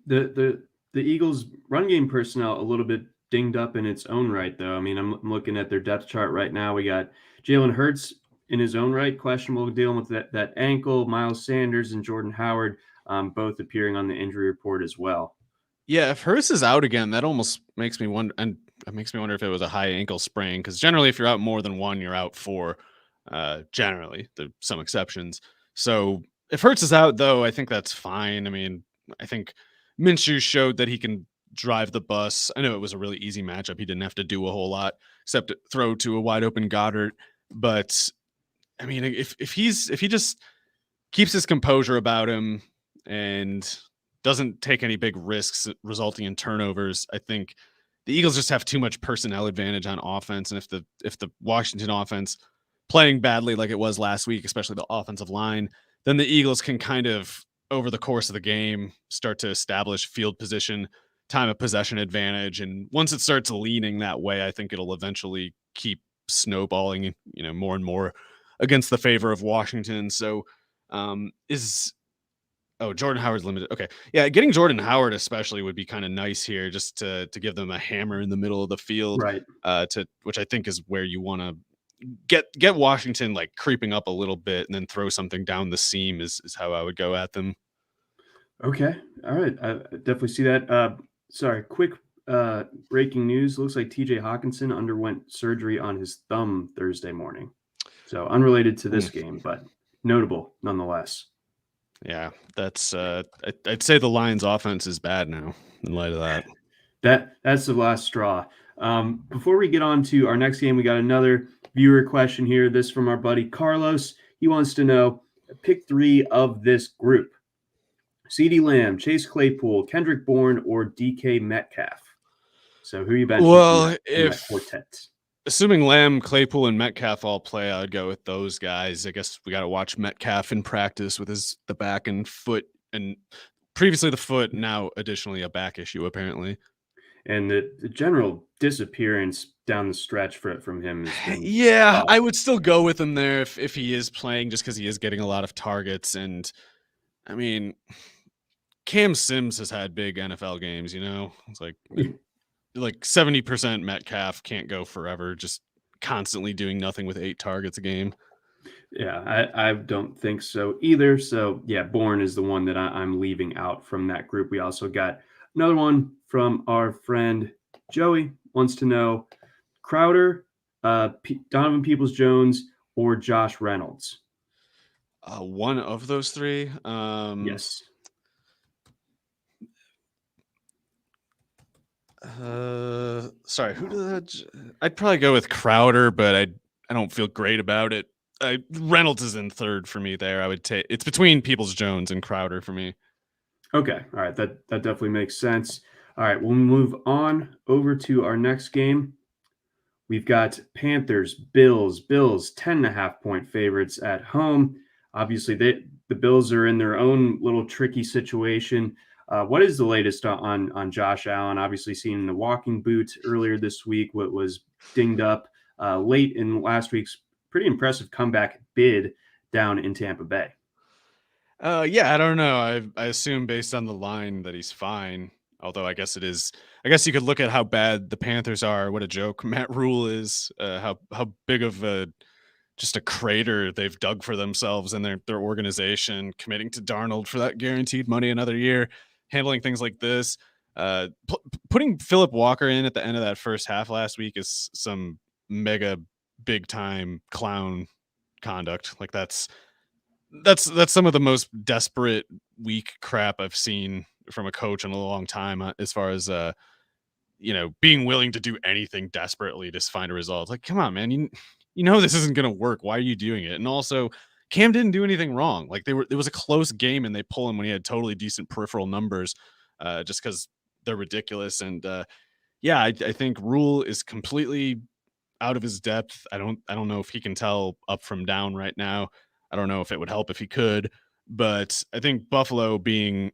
The Eagles' run game personnel a little bit dinged up in its own right, though. I mean, I'm looking at their depth chart right now. We got Jalen Hurts in his own right, questionable, dealing with that ankle. Miles Sanders and Jordan Howard both appearing on the injury report as well. Yeah, if Hurts is out again, that almost makes me wonder, and it makes me wonder if it was a high ankle sprain, because generally if you're out more than one, you're out four. Generally, there's some exceptions. So if Hurts is out, though, I think that's fine. I mean, I think Minshew showed that he can drive the bus. I know it was a really easy matchup. He didn't have to do a whole lot except throw to a wide open Goddard. But I mean, if he just keeps his composure about him and doesn't take any big risks resulting in turnovers, I think the Eagles just have too much personnel advantage on offense. And if the Washington offense playing badly like it was last week, especially the offensive line, then the Eagles can kind of, over the course of the game, start to establish field position, time of possession advantage. And once it starts leaning that way, I think it'll eventually keep snowballing, more and more against the favor of Washington. So Jordan Howard's limited. Okay. Yeah, getting Jordan Howard especially would be kind of nice here, just to give them a hammer in the middle of the field, right? Which I think is where you want to get Washington like creeping up a little bit, and then throw something down the seam is how I would go at them. Okay. All right. I definitely see that. Sorry, quick breaking news. Looks like TJ Hawkinson underwent surgery on his thumb Thursday morning. So unrelated to this game, but notable nonetheless. Yeah, that's I'd say the Lions offense is bad now in light of that. That's the last straw. Before we get on to our next game, we got another viewer question here. This from our buddy Carlos. He wants to know, pick three of this group: CeeDee Lamb, Chase Claypool, Kendrick Bourne, or DK Metcalf. So who are you benching? Well, assuming Lamb, Claypool, and Metcalf all play, I would go with those guys. I guess we got to watch Metcalf in practice with the back and foot, and previously the foot, now additionally a back issue apparently. And the general disappearance down the stretch from him has been tough. I would still go with him there if he is playing, just because he is getting a lot of targets. And I mean, Cam Sims has had big NFL games, It's like 70% Metcalf can't go forever, just constantly doing nothing with 8 targets a game. Yeah, I don't think so either. So yeah, Bourne is the one that I'm leaving out from that group. We also got another one from our friend Joey wants to know Crowder, Donovan Peoples-Jones, or Josh Reynolds. One of those three. Yes. Sorry, I'd probably go with Crowder, but I don't feel great about it. Reynolds is in third for me there. I would take it's between Peoples-Jones and Crowder for me. Okay. All right. That definitely makes sense. All right. We'll move on over to our next game. We've got Panthers, Bills, 10.5-point favorites at home. Obviously, the Bills are in their own little tricky situation. What is the latest on Josh Allen? Obviously, seen in the walking boot earlier this week, what was dinged up late in last week's pretty impressive comeback bid down in Tampa Bay. Yeah, I don't know. I assume based on the line that he's fine. Although I guess you could look at how bad the Panthers are. What a joke Matt Rule is. How big of just a crater they've dug for themselves and their organization, committing to Darnold for that guaranteed money another year, handling things like this. Putting Phillip Walker in at the end of that first half last week is some mega big time clown conduct. Like that's some of the most desperate weak crap I've seen from a coach in a long time, as far as being willing to do anything desperately to find a result. Like, come on, man, you know this isn't gonna work. Why are you doing it? And also, Cam didn't do anything wrong. Like it was a close game, and they pull him when he had totally decent peripheral numbers, just because they're ridiculous. And yeah, I think Rule is completely out of his depth. I don't know if he can tell up from down right now. I don't know if it would help if he could, but I think Buffalo, being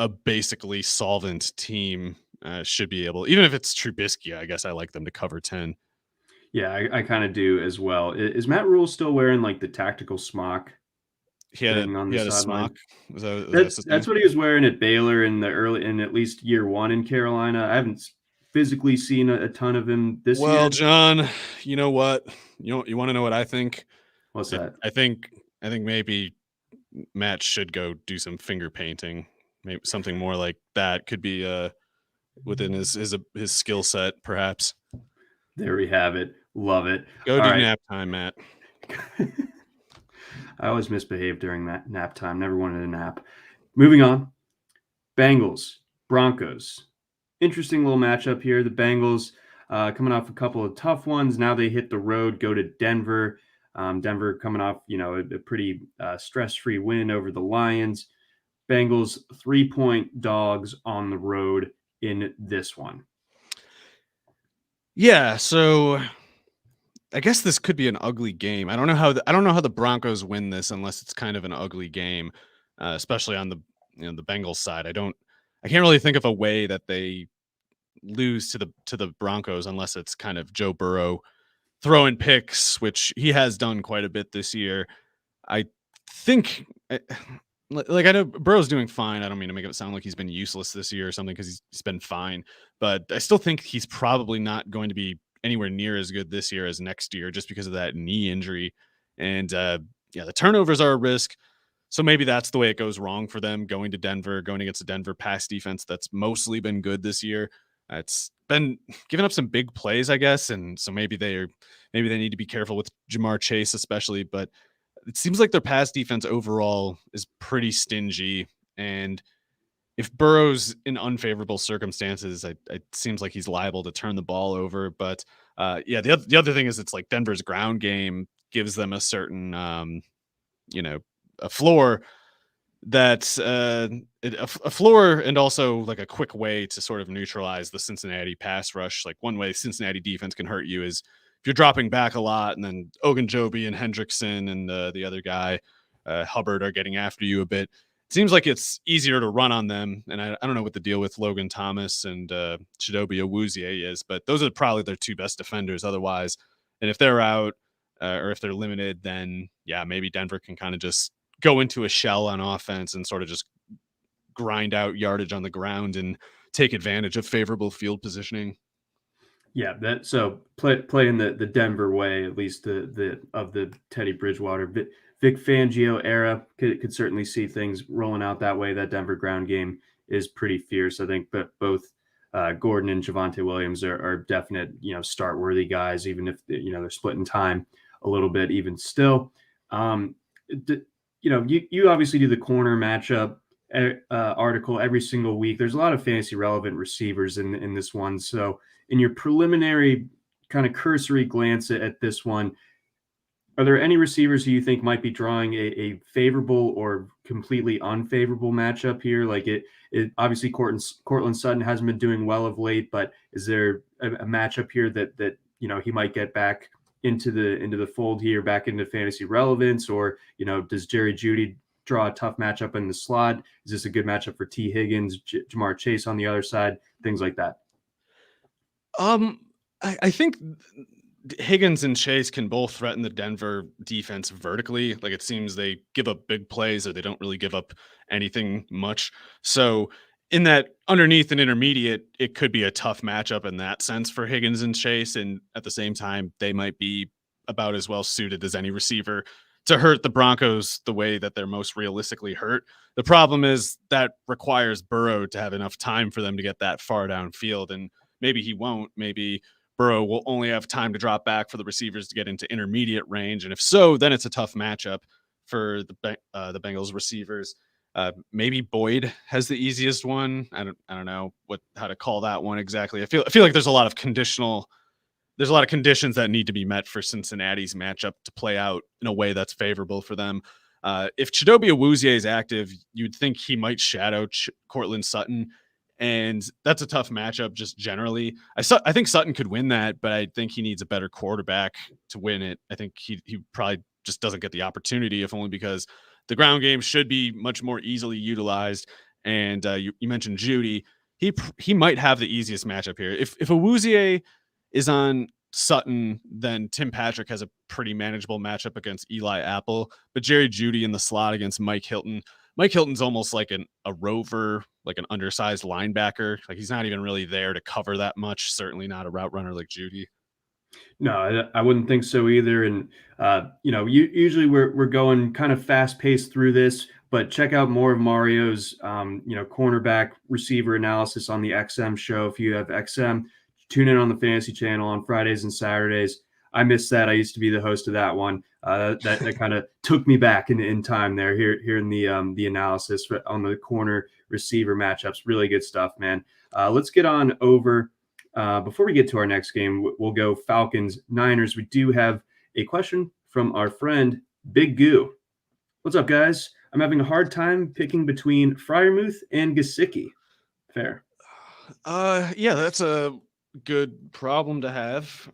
a basically solvent team, should be able, even if it's Trubisky, I guess I like them to cover 10. Yeah, I kind of do as well. Is Matt Rule still wearing like the tactical smock thing on the sideline? That's what he was wearing at Baylor in at least year one in Carolina. I haven't physically seen a ton of him this year. Well, John, you know what? You want to know what I think? What's that? I think maybe Matt should go do some finger painting. Maybe something more like that could be within his skill set, perhaps. There we have it. Love it. Go do nap time, Matt. I always misbehaved during that nap time. Never wanted a nap. Moving on. Bengals, Broncos. Interesting little matchup here. The Bengals coming off a couple of tough ones. Now they hit the road, go to Denver. Denver coming off, a pretty stress-free win over the Lions. Bengals 3-point dogs on the road in this one. Yeah, so I guess this could be an ugly game. I don't know how the Broncos win this unless it's kind of an ugly game, especially on the the Bengals side. I can't really think of a way that they lose to the Broncos unless it's kind of Joe Burrow throwing picks, which he has done quite a bit this year. I think, like, I know Burrow's doing fine. I don't mean to make it sound like he's been useless this year or something, because he's been fine. But I still think he's probably not going to be anywhere near as good this year as next year, just because of that knee injury. And the turnovers are a risk. So maybe that's the way it goes wrong for them, going to Denver, going against a Denver pass defense that's mostly been good this year. It's been giving up some big plays, I guess, and so maybe they need to be careful with Jamar Chase, especially. But it seems like their pass defense overall is pretty stingy, and if Burrow's in unfavorable circumstances, it seems like he's liable to turn the ball over. But the other thing is, it's like Denver's ground game gives them a certain a floor that's a floor, and also like a quick way to sort of neutralize the Cincinnati pass rush. Like, one way Cincinnati defense can hurt you is if you're dropping back a lot, and then Ogunjobi and Hendrickson and the other guy, Hubbard, are getting after you a bit. It seems like it's easier to run on them. And I don't know what the deal with Logan Thomas and Chidobe Awuzie is, but those are probably their two best defenders otherwise. And if they're out, or if they're limited, then maybe Denver can kind of just go into a shell on offense and sort of just grind out yardage on the ground and take advantage of favorable field positioning. Yeah, that so play in the Denver way, at least the Teddy Bridgewater Vic Fangio era could certainly see things rolling out that way. That Denver ground game is pretty fierce. I think that both Gordon and Javonte Williams are definite, start worthy guys, even if they're splitting time a little bit. Even still, you obviously do the corner matchup article every single week. There's a lot of fantasy relevant receivers in this one, so in your preliminary kind of cursory glance at this one, are there any receivers who you think might be drawing a favorable or completely unfavorable matchup here? Like it obviously Cortland Sutton hasn't been doing well of late, but is there a matchup here that he might get back into the fold here, back into fantasy relevance, or does Jerry Jeudy draw a tough matchup in the slot? Is this a good matchup for T. Higgins, Jamar Chase on the other side, things like that? I think Higgins and Chase can both threaten the Denver defense vertically. Like, it seems they give up big plays or they don't really give up anything much. So in that underneath and intermediate, it could be a tough matchup in that sense for Higgins and Chase. And at the same time, they might be about as well suited as any receiver to hurt the Broncos the way that they're most realistically hurt. The problem is that requires Burrow to have enough time for them to get that far downfield. And maybe he won't. Maybe Burrow will only have time to drop back for the receivers to get into intermediate range. And if so, then it's a tough matchup for the Bengals receivers. Maybe Boyd has the easiest one. I don't know how to call that one exactly. I feel like there's a lot of conditions that need to be met for Cincinnati's matchup to play out in a way that's favorable for them. If Chidobe Awuzie is active, you'd think he might shadow Cortland Sutton. And that's a tough matchup just generally. I think Sutton could win that, but I think he needs a better quarterback to win it. I think he probably just doesn't get the opportunity, if only because the ground game should be much more easily utilized. And you mentioned Jeudy. He might have the easiest matchup here. If Awuzie is on Sutton, then Tim Patrick has a pretty manageable matchup against Eli Apple. But Jerry Jeudy in the slot against Mike Hilton. Mike Hilton's almost like a rover, like an undersized linebacker. Like, he's not even really there to cover that much. Certainly not a route runner like Jeudy. No, I wouldn't think so either. And usually we're going kind of fast paced through this, but check out more of Mario's cornerback receiver analysis on the XM show. If you have XM, tune in on the Fantasy Channel on Fridays and Saturdays. I missed that. I used to be the host of that one. That kind of took me back in time there. Here in the analysis on the corner receiver matchups. Really good stuff, man. Let's get on over. Before we get to our next game, we'll go Falcons Niners. We do have a question from our friend Big Goo. What's up, guys? I'm having a hard time picking between Freiermuth and Gesicki. Fair. Yeah, that's a good problem to have.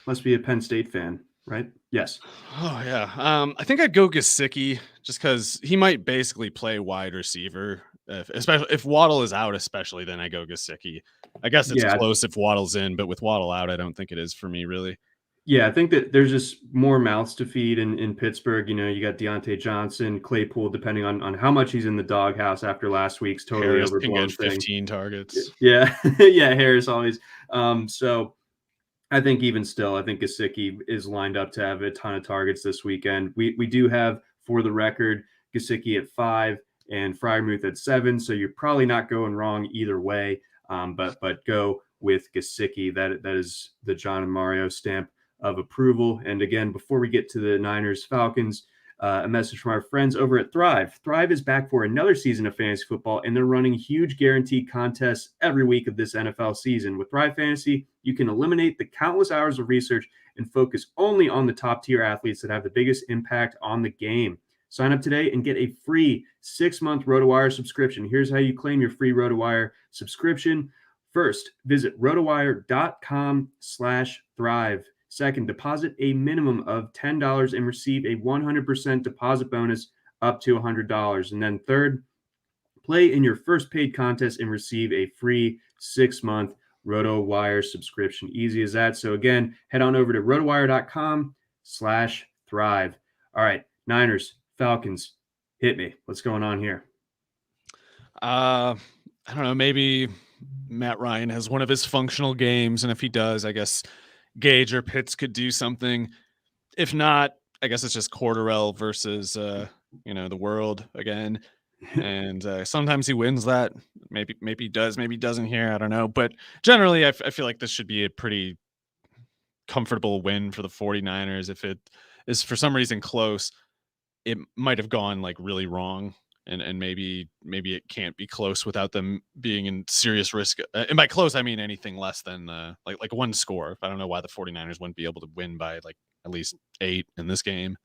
Must be a Penn State fan, right? Yes. Oh yeah. I think I'd go Gesicki just because he might basically play wide receiver. Especially if Waddle is out, then I go Gesicki. I guess it's close if Waddle's in, but with Waddle out, I don't think it is for me really. Yeah, I think that there's just more mouths to feed in Pittsburgh. You got Deontay Johnson, Claypool, depending on how much he's in the doghouse after last week's totally Harris overblown can get 15 targets. Yeah, yeah, Harris always. So I think even still, I think Gesicki is lined up to have a ton of targets this weekend. We do have, for the record, Gesicki at 5 and Freiermuth at 7. So you're probably not going wrong either way. But go with Gesicki. That is the John and Mario stamp of approval. And again, before we get to the Niners Falcons, a message from our friends over at Thrive. Thrive is back for another season of fantasy football, and they're running huge guaranteed contests every week of this NFL season. With Thrive Fantasy, you can eliminate the countless hours of research and focus only on the top-tier athletes that have the biggest impact on the game. Sign up today and get a free 6-month Rotowire subscription. Here's how you claim your free Rotowire subscription. First, visit rotowire.com/thrive. Second, deposit a minimum of $10 and receive a 100% deposit bonus up to $100. And then third, play in your first paid contest and receive a free 6-month Rotowire subscription. Easy as that. So again, head on over to rotowire.com/thrive. All right, Niners, Falcons, hit me. What's going on here? I don't know. Maybe Matt Ryan has one of his functional games, and if he does, I guess Gage or Pitts could do something. If not, I guess it's just Corderell versus the world again. And sometimes he wins that. Maybe he does, maybe he doesn't here. I don't know. But generally, I feel like this should be a pretty comfortable win for the 49ers. If it is for some reason close, it might have gone like really wrong. And maybe it can't be close without them being in serious risk. And by close, I mean anything less than like one score. I don't know why the 49ers wouldn't be able to win by like at least 8 in this game.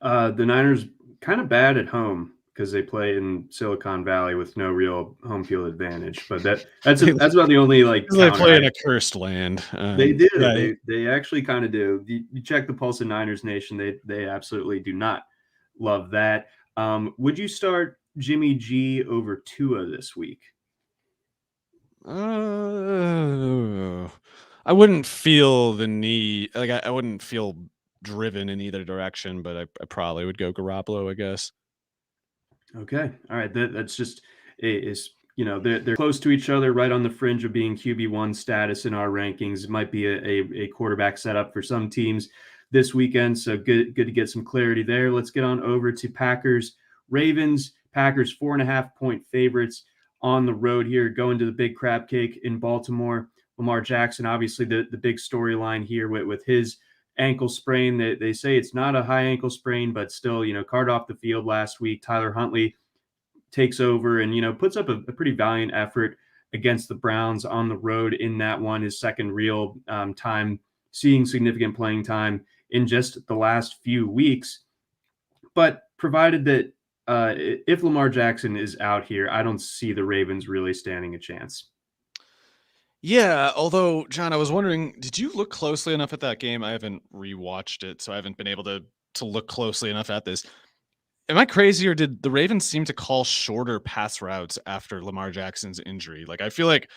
The Niners kind of bad at home because they play in Silicon Valley with no real home field advantage. But that's about the only like they play in a cursed land. They do. Yeah, they actually kind of do. You check the pulse of Niners Nation. They absolutely do not love that. Would you start Jimmy G over Tua this week? I wouldn't feel the need. Like I wouldn't feel driven in either direction, but I probably would go Garoppolo, I guess. Okay. All right. That's just is they're close to each other, right on the fringe of being QB1 status in our rankings. It might be a quarterback setup for some teams this weekend. So good to get some clarity there. Let's get on over to Packers Ravens. Packers 4.5-point favorites on the road here, going to the big crab cake in Baltimore. Lamar Jackson, obviously the big storyline here with his ankle sprain. They say it's not a high ankle sprain, but still, carted off the field last week. Tyler Huntley takes over and, puts up a pretty valiant effort against the Browns on the road in that one, his second real time seeing significant playing time in just the last few weeks. But provided that if Lamar Jackson is out here, I don't see the Ravens really standing a chance. Yeah, although, John, I was wondering, did you look closely enough at that game? I haven't rewatched it, so I haven't been able to look closely enough at this. Am I crazy, or did the Ravens seem to call shorter pass routes after Lamar Jackson's injury? Like, I feel like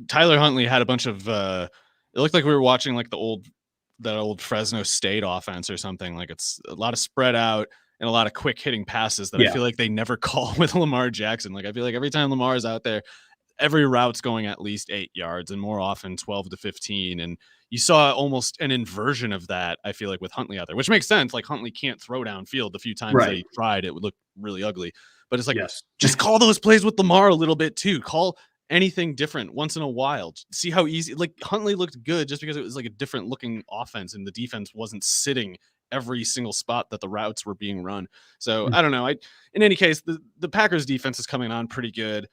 Tyler Huntley had a bunch of it looked like we were watching like that old Fresno State offense or something. Like, it's a lot of spread out and a lot of quick hitting passes that I feel like they never call with Lamar Jackson. Like, I feel like every time Lamar is out there, every route's going at least 8 yards and more often 12 to 15. And you saw almost an inversion of that, I feel like, with Huntley out there, which makes sense. Like, Huntley can't throw downfield. The few times they tried, it would look really ugly. But it's like, just call those plays with Lamar a little bit too. Call anything different once in a while. See how easy, like, Huntley looked good just because it was like a different looking offense and the defense wasn't sitting every single spot that the routes were being run. So I don't know. In any case, the Packers defense is coming on pretty good.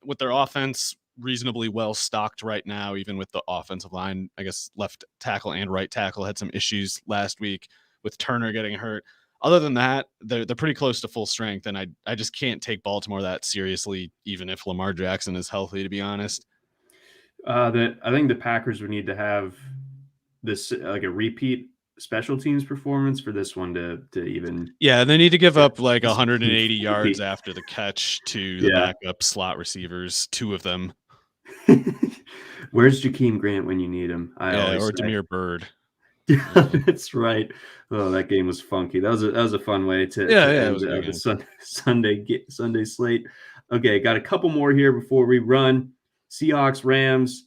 With their offense reasonably well stocked right now, even with the offensive line. I guess left tackle and right tackle had some issues last week with Turner getting hurt. Other than that, they're pretty close to full strength, and I just can't take Baltimore that seriously, even if Lamar Jackson is healthy, to be honest. I think the Packers would need to have this like a repeat special teams performance for this one to even. Yeah, they need to give up like 180 yards after the catch to the backup slot receivers, 2 of them. Where's Jakeem Grant when you need him? Or Damiere Byrd. Yeah, that's right. Oh, that game was funky. That was a fun way to end the Sunday slate. Okay, got a couple more here before we run. Seahawks Rams.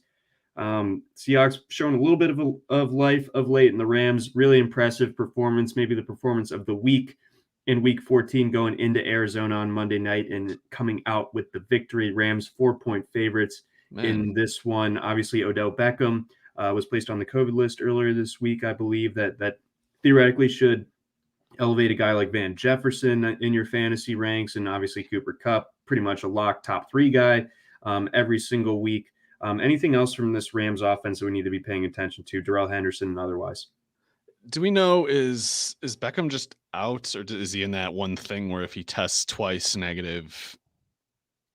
Seahawks showing a little bit of life of late, and the Rams really impressive performance, maybe the performance of the week in Week 14, going into Arizona on Monday night and coming out with the victory. Rams 4-point favorites in this one. Obviously, Odell Beckham was placed on the COVID list earlier this week. I believe that theoretically should elevate a guy like Van Jefferson in your fantasy ranks, and obviously Cooper Kupp, pretty much a lock top 3 guy every single week. Anything else from this Rams offense that we need to be paying attention to, Darrell Henderson and otherwise? Do we know, is Beckham just out, or is he in that one thing where if he tests twice negative?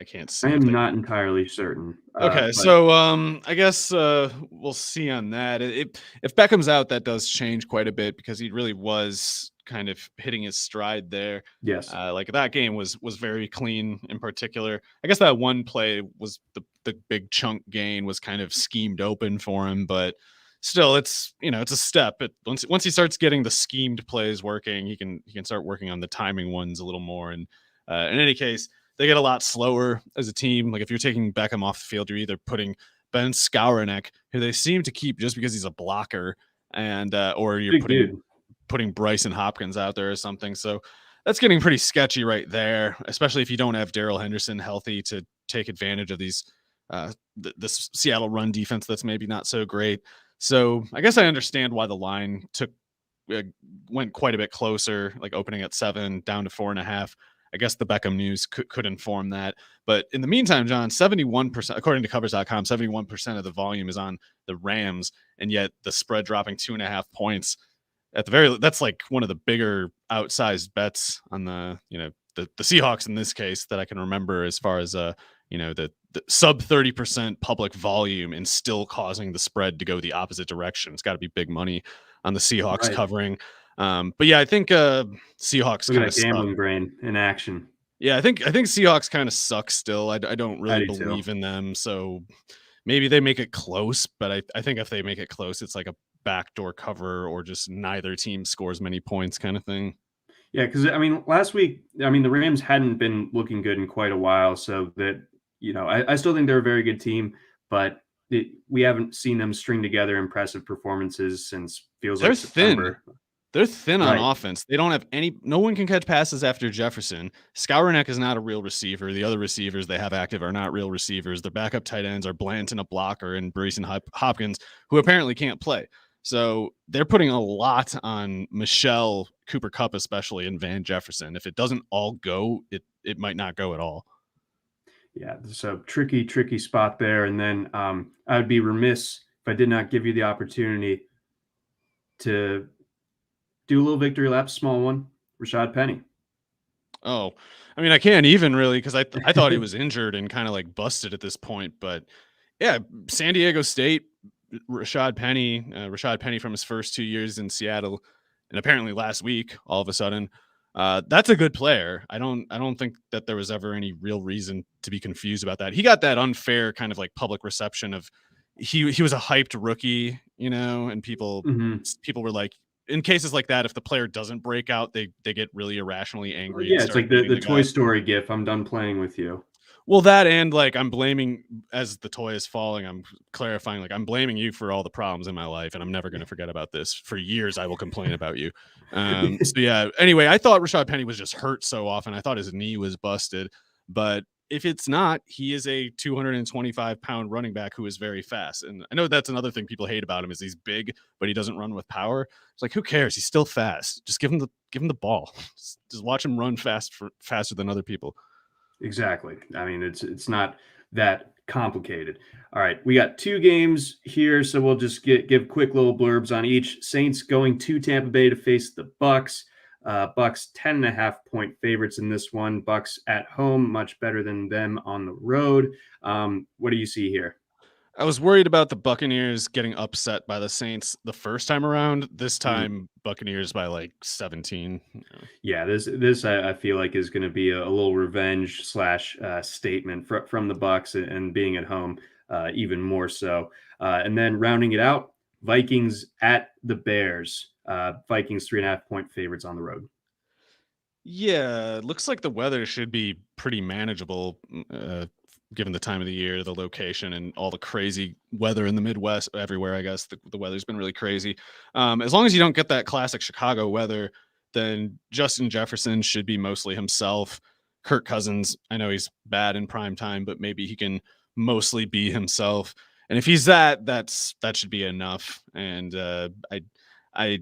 I can't see. I am not entirely certain. Okay, so I guess we'll see on that. If Beckham's out, that does change quite a bit because he really was kind of hitting his stride there. Yes. Like that game was very clean in particular. I guess that one play was the big chunk gain was kind of schemed open for him, but still it's a step. Once he starts getting the schemed plays working, he can start working on the timing ones a little more. And in any case, they get a lot slower as a team. Like if you're taking Beckham off the field, you're either putting Ben Skowronek, who they seem to keep just because he's a blocker, and or you're Big dude. putting Bryson Hopkins out there or something. So that's getting pretty sketchy right there, especially if you don't have Darrell Henderson healthy to take advantage of these this Seattle run defense that's maybe not so great. So I guess I understand why the line went quite a bit closer, like opening at 7 down to 4.5. I guess the Beckham news could inform that. But in the meantime, John, 71%, according to covers.com, 71% of the volume is on the Rams, and yet the spread dropping 2.5 points that's like one of the bigger outsized bets on the Seahawks in this case that I can remember, as far as the sub 30% public volume and still causing the spread to go the opposite direction. It's got to be big money on the Seahawks covering. But yeah, I think Seahawks kind of gambling brain in action. Yeah, I think Seahawks kind of suck still. I don't really believe in them. So maybe they make it close, but I think if they make it close, it's like a backdoor cover or just neither team scores many points kind of thing. Yeah, because last week, the Rams hadn't been looking good in quite a while, so that I still think they're a very good team, but we haven't seen them string together impressive performances since like September. They're thin on offense. They don't have no one can catch passes after Jefferson. Skowronek is not a real receiver. The other receivers they have active are not real receivers. Their backup tight ends are Blanton, a blocker, and Bryson Hopkins, who apparently can't play. So they're putting a lot on Michelle, Cooper Kupp especially, and Van Jefferson. If it doesn't all go, it might not go at all. Yeah, so tricky spot there. And then I would be remiss if I did not give you the opportunity to do a little victory lap, small one. Rashad Penny. Oh, I can't even really, because I thought he was injured and kind of like busted at this point. But yeah, San Diego State, Rashad Penny from his first 2 years in Seattle, and apparently last week, all of a sudden, that's a good player. I don't think that there was ever any real reason to be confused about that. He got that unfair kind of like public reception of he was a hyped rookie, and people were like, in cases like that, if the player doesn't break out, they get really irrationally angry. Yeah, it's like the Toy Story gif. I'm done playing with you. Well, that, and like I'm blaming, as the toy is falling, I'm clarifying, like I'm blaming you for all the problems in my life, and I'm never going to forget about this. For years, I will complain about you. So yeah. Anyway, I thought Rashad Penny was just hurt so often. I thought his knee was busted, but if it's not, he is a 225-pound running back who is very fast. And I know that's another thing people hate about him, is he's big, but he doesn't run with power. It's like, who cares? He's still fast. Just give him the ball. Just watch him run faster than other people. Exactly. It's not that complicated. All right, we got 2 games here, so we'll just give quick little blurbs on each. Saints going to Tampa Bay to face the Bucks. Bucks 10.5-point favorites in this one. Bucks at home, much better than them on the road. What do you see here? I was worried about the Buccaneers getting upset by the Saints the first time around. This time, Buccaneers by like 17. Yeah, this I feel like is going to be a little revenge / statement from the Bucks, and being at home even more so. And then rounding it out, Vikings at the Bears. Vikings 3.5-point favorites on the road. Yeah, looks like the weather should be pretty manageable, given the time of the year, the location, and all the crazy weather in the Midwest. Everywhere, I guess the weather's been really crazy. As long as you don't get that classic Chicago weather, then Justin Jefferson should be mostly himself. Kirk Cousins, I know he's bad in prime time, but maybe he can mostly be himself. And if he's that should be enough. And I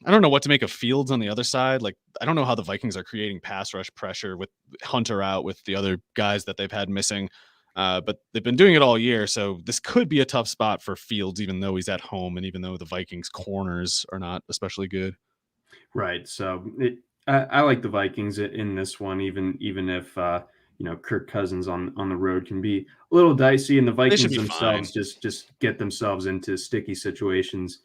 don't know what to make of Fields on the other side. Like, I don't know how the Vikings are creating pass rush pressure with Hunter out, with the other guys that they've had missing. But they've been doing it all year. So this could be a tough spot for Fields, even though he's at home and even though the Vikings corners are not especially good. Right. So I like the Vikings in this one, even if Kirk Cousins on the road can be a little dicey, and the Vikings themselves just get themselves into sticky situations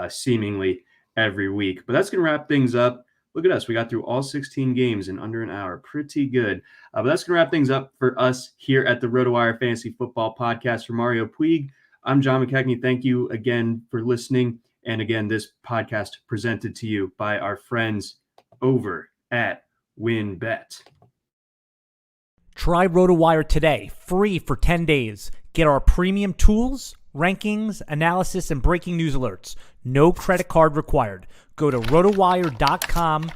seemingly every week. But that's going to wrap things up. Look at us. We got through all 16 games in under an hour. Pretty good. But that's going to wrap things up for us here at the Rotowire Fantasy Football Podcast. For Mario Puig, I'm John McKechnie. Thank you again for listening. And again, this podcast presented to you by our friends over at WinBet. Try Rotowire today, free for 10 days. Get our premium tools, rankings, analysis, and breaking news alerts. No credit card required. Go to rotowire.com